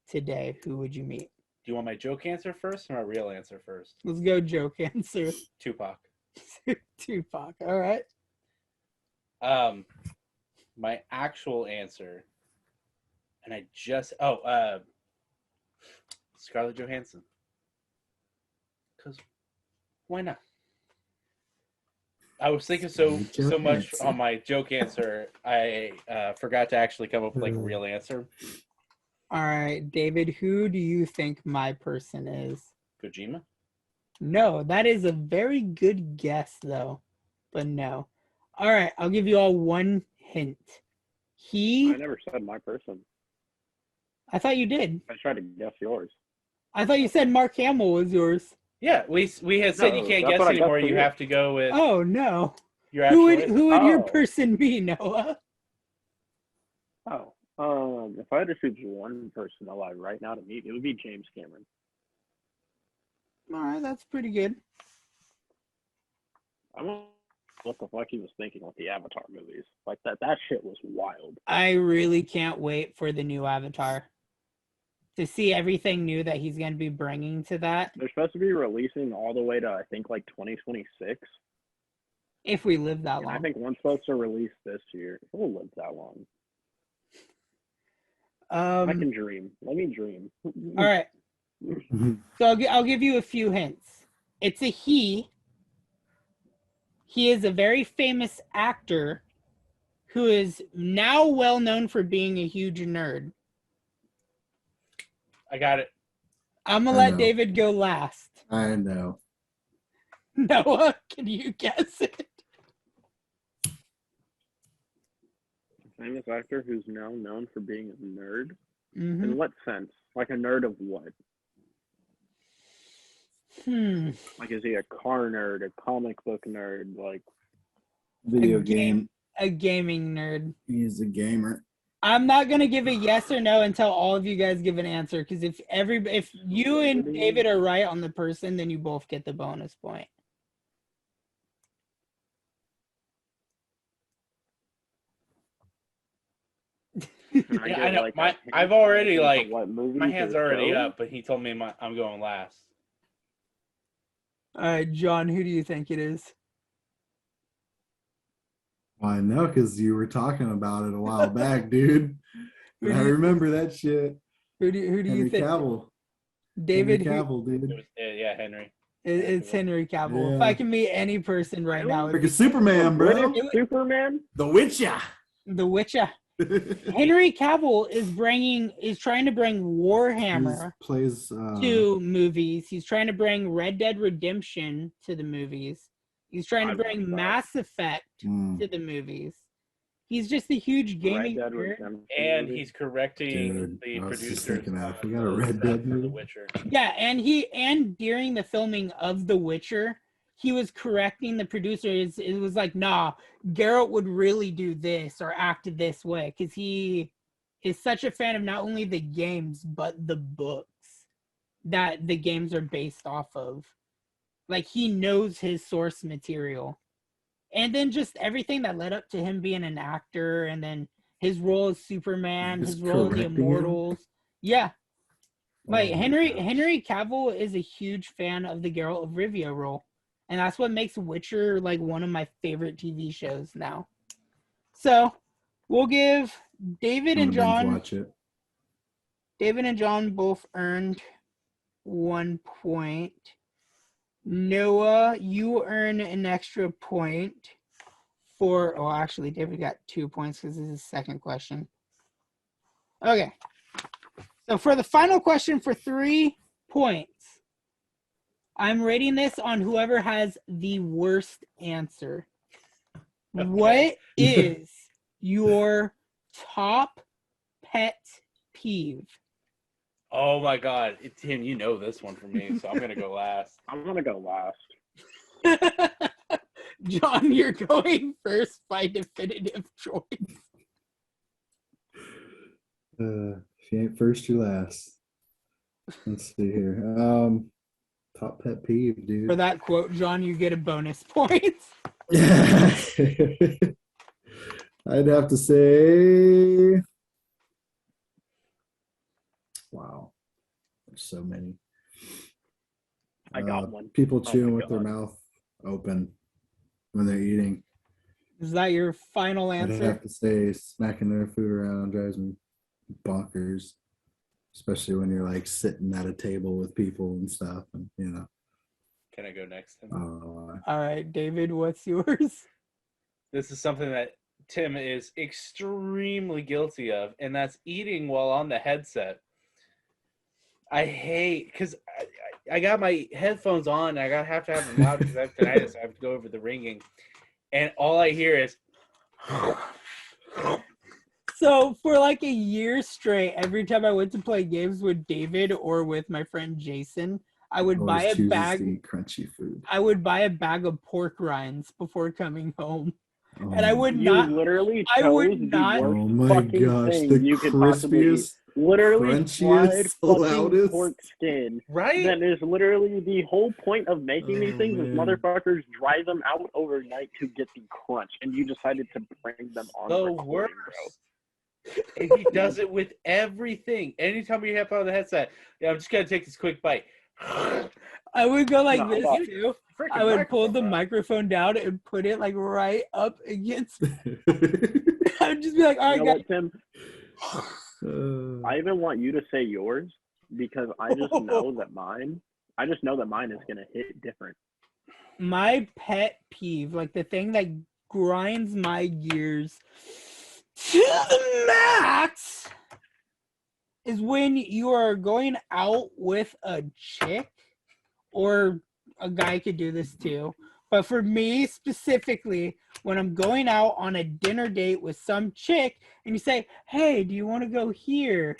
today, who would you meet?
Do you want my joke answer first or my real answer first?
Let's go joke answer.
Tupac.
Tupac. All right.
My actual answer, and I just Scarlett Johansson. Because why not? I was thinking so much
Johansson.
on my joke answer, I forgot to actually come up with like a real answer.
All right, David, who do you think my person is?
Kojima.
No, that is a very good guess, though. But no. All right, I'll give you all one hint.
I never said my person.
I thought you did.
I tried to guess yours.
I thought you said Mark Hamill was yours.
Yeah, we had said you
No,
can't
that's
guess
what I guessed
anymore.
for
You
you.
have to go with
Oh, no.
your actual answer.
Who would your
Oh.
person be, Noah?
If I had to choose one person alive right now to meet, it would be James Cameron.
All right, that's pretty good.
I don't know what the fuck he was thinking with the Avatar movies. Like that shit was wild.
I really can't wait for the new Avatar. To see everything new that he's going to be bringing to that.
They're supposed to be releasing all the way to, I think, like 2026.
If we live that
And
long.
I think one's supposed to release this year. It will live that long. I can dream. Let me dream.
All right. So I'll give you a few hints. It's a he. He is a very famous actor who is now well known for being a huge nerd.
I got it.
I'm going to
I
let
know.
David go last.
I know.
Noah, can you guess it?
Famous actor who's now known for being a nerd.
Mm-hmm.
In what sense? Like a nerd of what? Like, is he a car nerd, a comic book nerd? Like,
Video
A
game.
A gaming nerd.
He's a gamer.
I'm not gonna give a yes or no until all of you guys give an answer. Because if you and David are right on the person, then you both get the bonus point.
can I
Yeah,
get,
I know.
like, a
My-
hint?
I've already,
Into
like,
what movies
My hand's
or
already
shows?
up, but he told me I'm going last.
All right, John, who do you think it is?
I know, because you were talking about it a while back, dude.
Who
I
do you-
remember that shit.
Who do you
Henry
think?
Cavill.
David,
Henry
who-
Cavill,
It
dude.
was, yeah, Henry.
it's Henry Cavill. If
Yeah.
I can meet any person right now, it'd
Freaking
be
Superman, bro.
British Superman?
The Witcher.
The Witcher. Henry Cavill is trying to bring Warhammer
Plays
to movies. He's trying to bring Red Dead Redemption to the movies. He's trying to
I'd
bring
watch that.
Mass Effect
mm,
to the movies. He's just a huge
Red
gaming
Dead
nerd.
Redemption
And
movie?
he's correcting
Dude,
the
I was just
producers.
thinking that.
on
We got a
the
Red
stuff
Dead
for
movie.
The Witcher.
Yeah, and during the filming of The Witcher, he was correcting the producer. It was like, nah, Geralt would really do this or act this way because he is such a fan of not only the games but the books that the games are based off of. Like, he knows his source material. And then just everything that led up to him being an actor, and then his role as Superman, his role in the Immortals. Yeah. Like, Henry Cavill is a huge fan of the Geralt of Rivia role. And that's what makes Witcher, like, one of my favorite TV shows now. So, we'll give David and John...
Watch it.
David and John both earned 1 point. Noah, you earn an extra point for... Oh, actually, David got 2 points because this is his second question. Okay. So for the final question for 3 points, I'm rating this on whoever has the worst answer. Okay. What is your top pet peeve?
Oh my God, Tim, you know this one for me, so I'm gonna go last.
I'm gonna go last.
John, you're going first by definitive choice.
If you ain't first, you're last. Let's see here. Top pet peeve, dude.
For that quote, John, you get a bonus point.
I'd have to say, wow, there's so many.
I got one.
People chewing with their mouth open when they're eating.
Is that your final answer?
I'd have to say smacking their food around drives me bonkers, especially when you're like sitting at a table with people and stuff, and you know.
Can I go next, Tim?
All right, David, what's yours?
This is something that Tim is extremely guilty of, and that's eating while on the headset. I hate, because I got my headphones on, and I have to have them loud because I have tinnitus. I have to go over the ringing, and all I hear is...
So for like a year straight, every time I went to play games with David or with my friend Jason, I would buy a bag.
Crunchy food.
I would buy a bag of pork rinds before coming home, and I would
you
not.
Literally chose
I would not.
Oh my gosh, the
you could
crispiest,
literally fried
loudest
pork skin.
Right.
That is literally the whole point of making these things. Is
man.
motherfuckers dry them out overnight to get the crunch, and you decided to bring them on.
The worst. And he does it with everything. Anytime you have on the headset, yeah, I'm just gonna take this quick bite.
I would go like this too. I would pull the microphone down and put it like right up against. I would just be like, "All right, guys."
Tim, I even want you to say yours because I just know that mine. I just know that mine is gonna hit different.
My pet peeve, like the thing that grinds my gears to the max, is when you are going out with a chick, or a guy could do this too, but for me specifically, when I'm going out on a dinner date with some chick and you say, "Hey, do you want to go here?"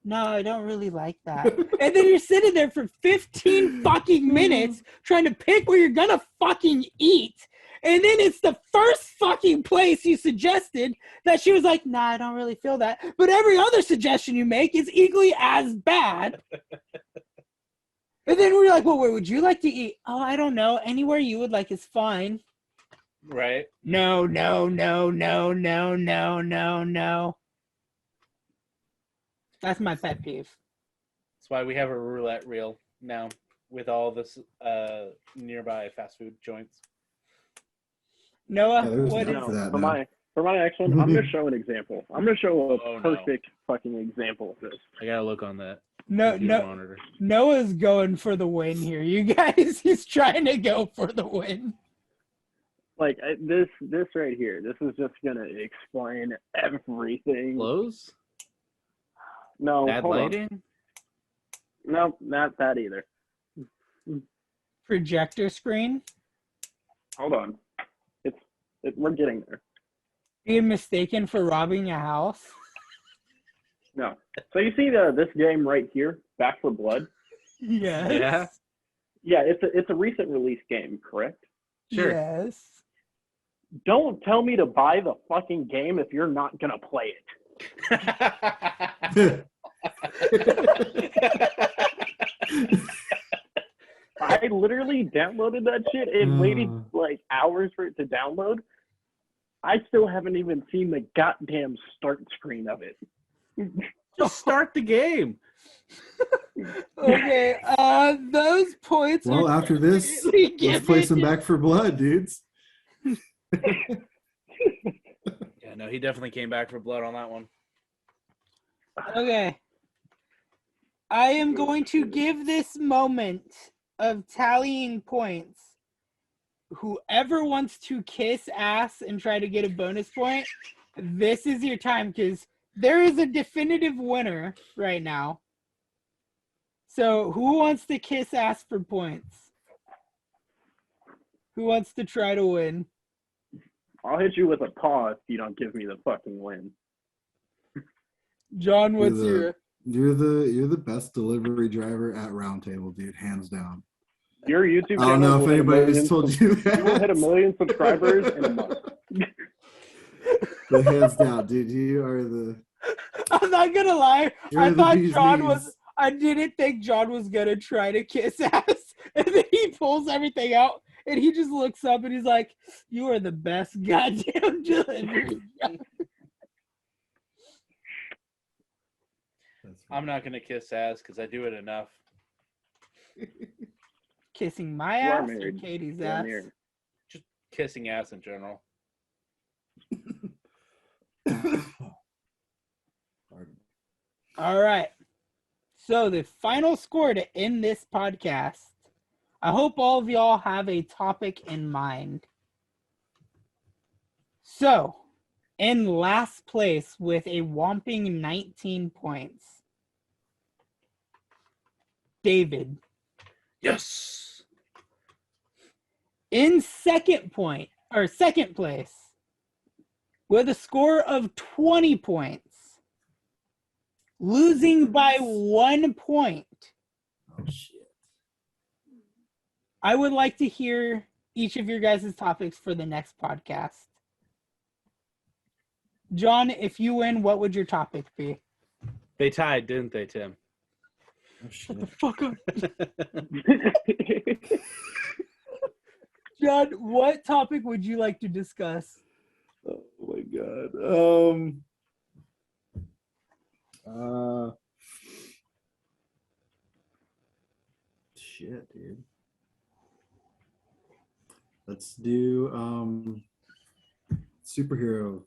"No, I don't really like that." And then you're sitting there for 15 fucking minutes trying to pick where you're gonna fucking eat. And then it's the first fucking place you suggested that she was like, "Nah, I don't really feel that." But every other suggestion you make is equally as bad. And then we're like, "Well, where would you like to eat?" "Oh, I don't know. Anywhere you would like is fine."
Right.
No. That's my pet peeve.
That's why we have a roulette reel now with all this nearby fast food joints.
Noah,
what is
for my next one, I'm gonna show an example. I'm gonna show a perfect fucking example of this.
I gotta look on that.
No, Noah's going for the win here, you guys. He's trying to go for the win.
Like this right here. This is just gonna explain everything.
Clothes?
No.
Bad lighting?
No, not that either.
Projector screen?
Hold on. We're getting there.
Being mistaken for robbing a house?
No. So you see this game right here, Back for Blood?
Yes.
Yeah.
Yeah, it's a recent release game, correct?
Sure.
Yes.
Don't tell me to buy the fucking game if you're not gonna play it. I literally downloaded that shit and waited like hours for it to download. I still haven't even seen the goddamn start screen of it.
Just start the game.
Okay, those points
Well,
are
after this,
completely
let's play
given.
some Back for Blood, dudes.
Yeah, no, he definitely came back for blood on that one.
Okay. I am going to give this moment of tallying points. Whoever wants to kiss ass and try to get a bonus point, this is your time, because there is a definitive winner right now. So who wants to kiss ass for points? Who wants to try to win?
I'll hit you with a paw if you don't give me the fucking win.
John, what's your...
You're the best delivery driver at Round Table, dude, hands down.
Your YouTube channel.
I don't know if
will hit
anybody's told you that.
You will hit 1 million subscribers in a month.
But hands down, dude, you are the...
I'm not gonna lie.
You're
I
the
thought
bee's
John
knees.
was... I didn't think John was gonna try to kiss ass. And then he pulls everything out. And he just looks up and he's like, "You are the best goddamn delivery driver."
I'm not gonna kiss ass because I do it enough.
Kissing my
You are
ass or
married.
Katie's
You are
ass?
married.
Just kissing ass in general.
All right. So the final score to end this podcast. I hope all of y'all have a topic in mind. So, in last place with a whopping 19 points, David.
Yes.
In second place, with a score of 20 points, losing by 1 point.
Oh, shit.
I would like to hear each of your guys' topics for the next podcast. John, if you win, what would your topic be?
They tied, didn't they, Tim?
Oh, shit.
Shut the fuck up. John, what topic would you like to discuss?
Oh my god. Shit, dude. Let's do superheroes,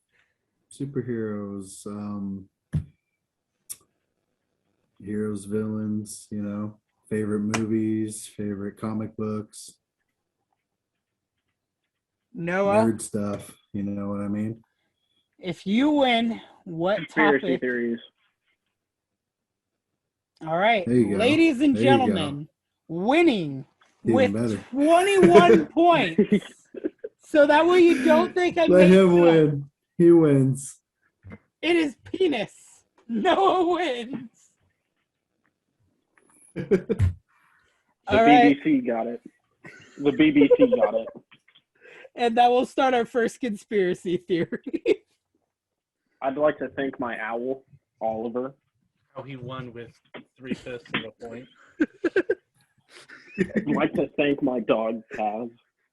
heroes, villains, favorite movies, favorite comic books,
Noah,
nerd stuff, you know what I mean?
if you win, what
Conspiracy
topic?
theories.
All right,
There you go.
ladies and
There you go.
gentlemen, winning
Even
with
better.
21 points. So that way you don't think I
Let
made
him
it up.
win. He wins.
It is penis. Noah wins.
The
All right,
BBC got it. The BBC got it.
and that will start our first conspiracy theory.
I'd like to thank my owl, Oliver.
Oh, he won with 3/5 of a point.
I'd like to thank my dog, Cav.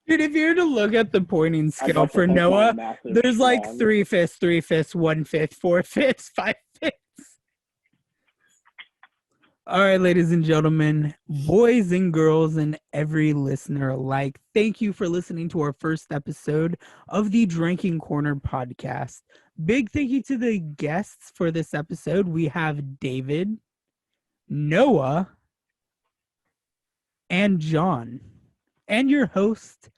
Dude, if you were to look at the pointing
I'd
scale
like to
for
thank my
Noah,
massive
there's like
swan.
3/5, 3/5, 1/5, 4/5, 5/5. All right, ladies and gentlemen, boys and girls, and every listener alike, thank you for listening to our first episode of the Drinking Corner podcast. Big thank you to the guests for this episode. We have David, Noah, and John, and your host,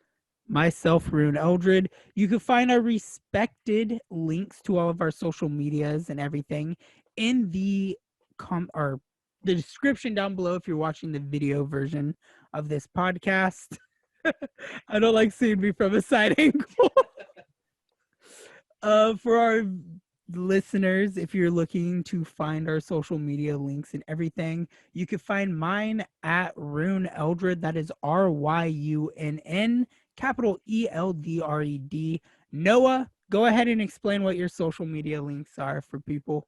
myself, Ryunn Eldred. You can find our respected links to all of our social medias and everything in the description down below if you're watching the video version of this podcast. I don't like seeing me from a side angle. For our listeners, if you're looking to find our social media links and everything, you can find mine at Ryunn Eldred. That is Ryunn, capital ELDRED. Noah, go ahead and explain what your social media links are for people.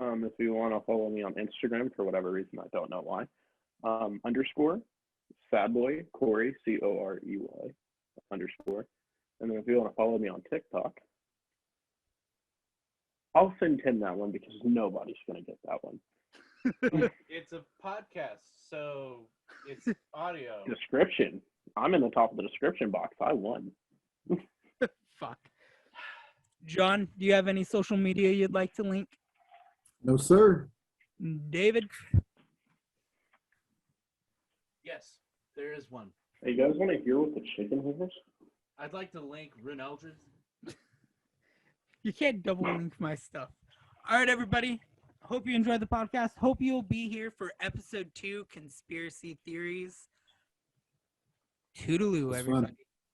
If you want to follow me on Instagram for whatever reason, I don't know why. Underscore Sadboy Corey Corey underscore. And then if you want to follow me on TikTok, I'll send Tim that one because nobody's gonna get that one.
It's a podcast, so it's audio.
Description. I'm in the top of the description box. I won.
Fuck. John, do you have any social media you'd like to link?
No, sir.
David?
Yes, there is one.
Hey, you guys want to hear what the chicken is?
I'd like to link Ryunn Eldred.
You can't double link my stuff. All right, everybody. Hope you enjoyed the podcast. Hope you'll be here for episode 2, Conspiracy Theories. Toodaloo,
It's
everybody.
fun.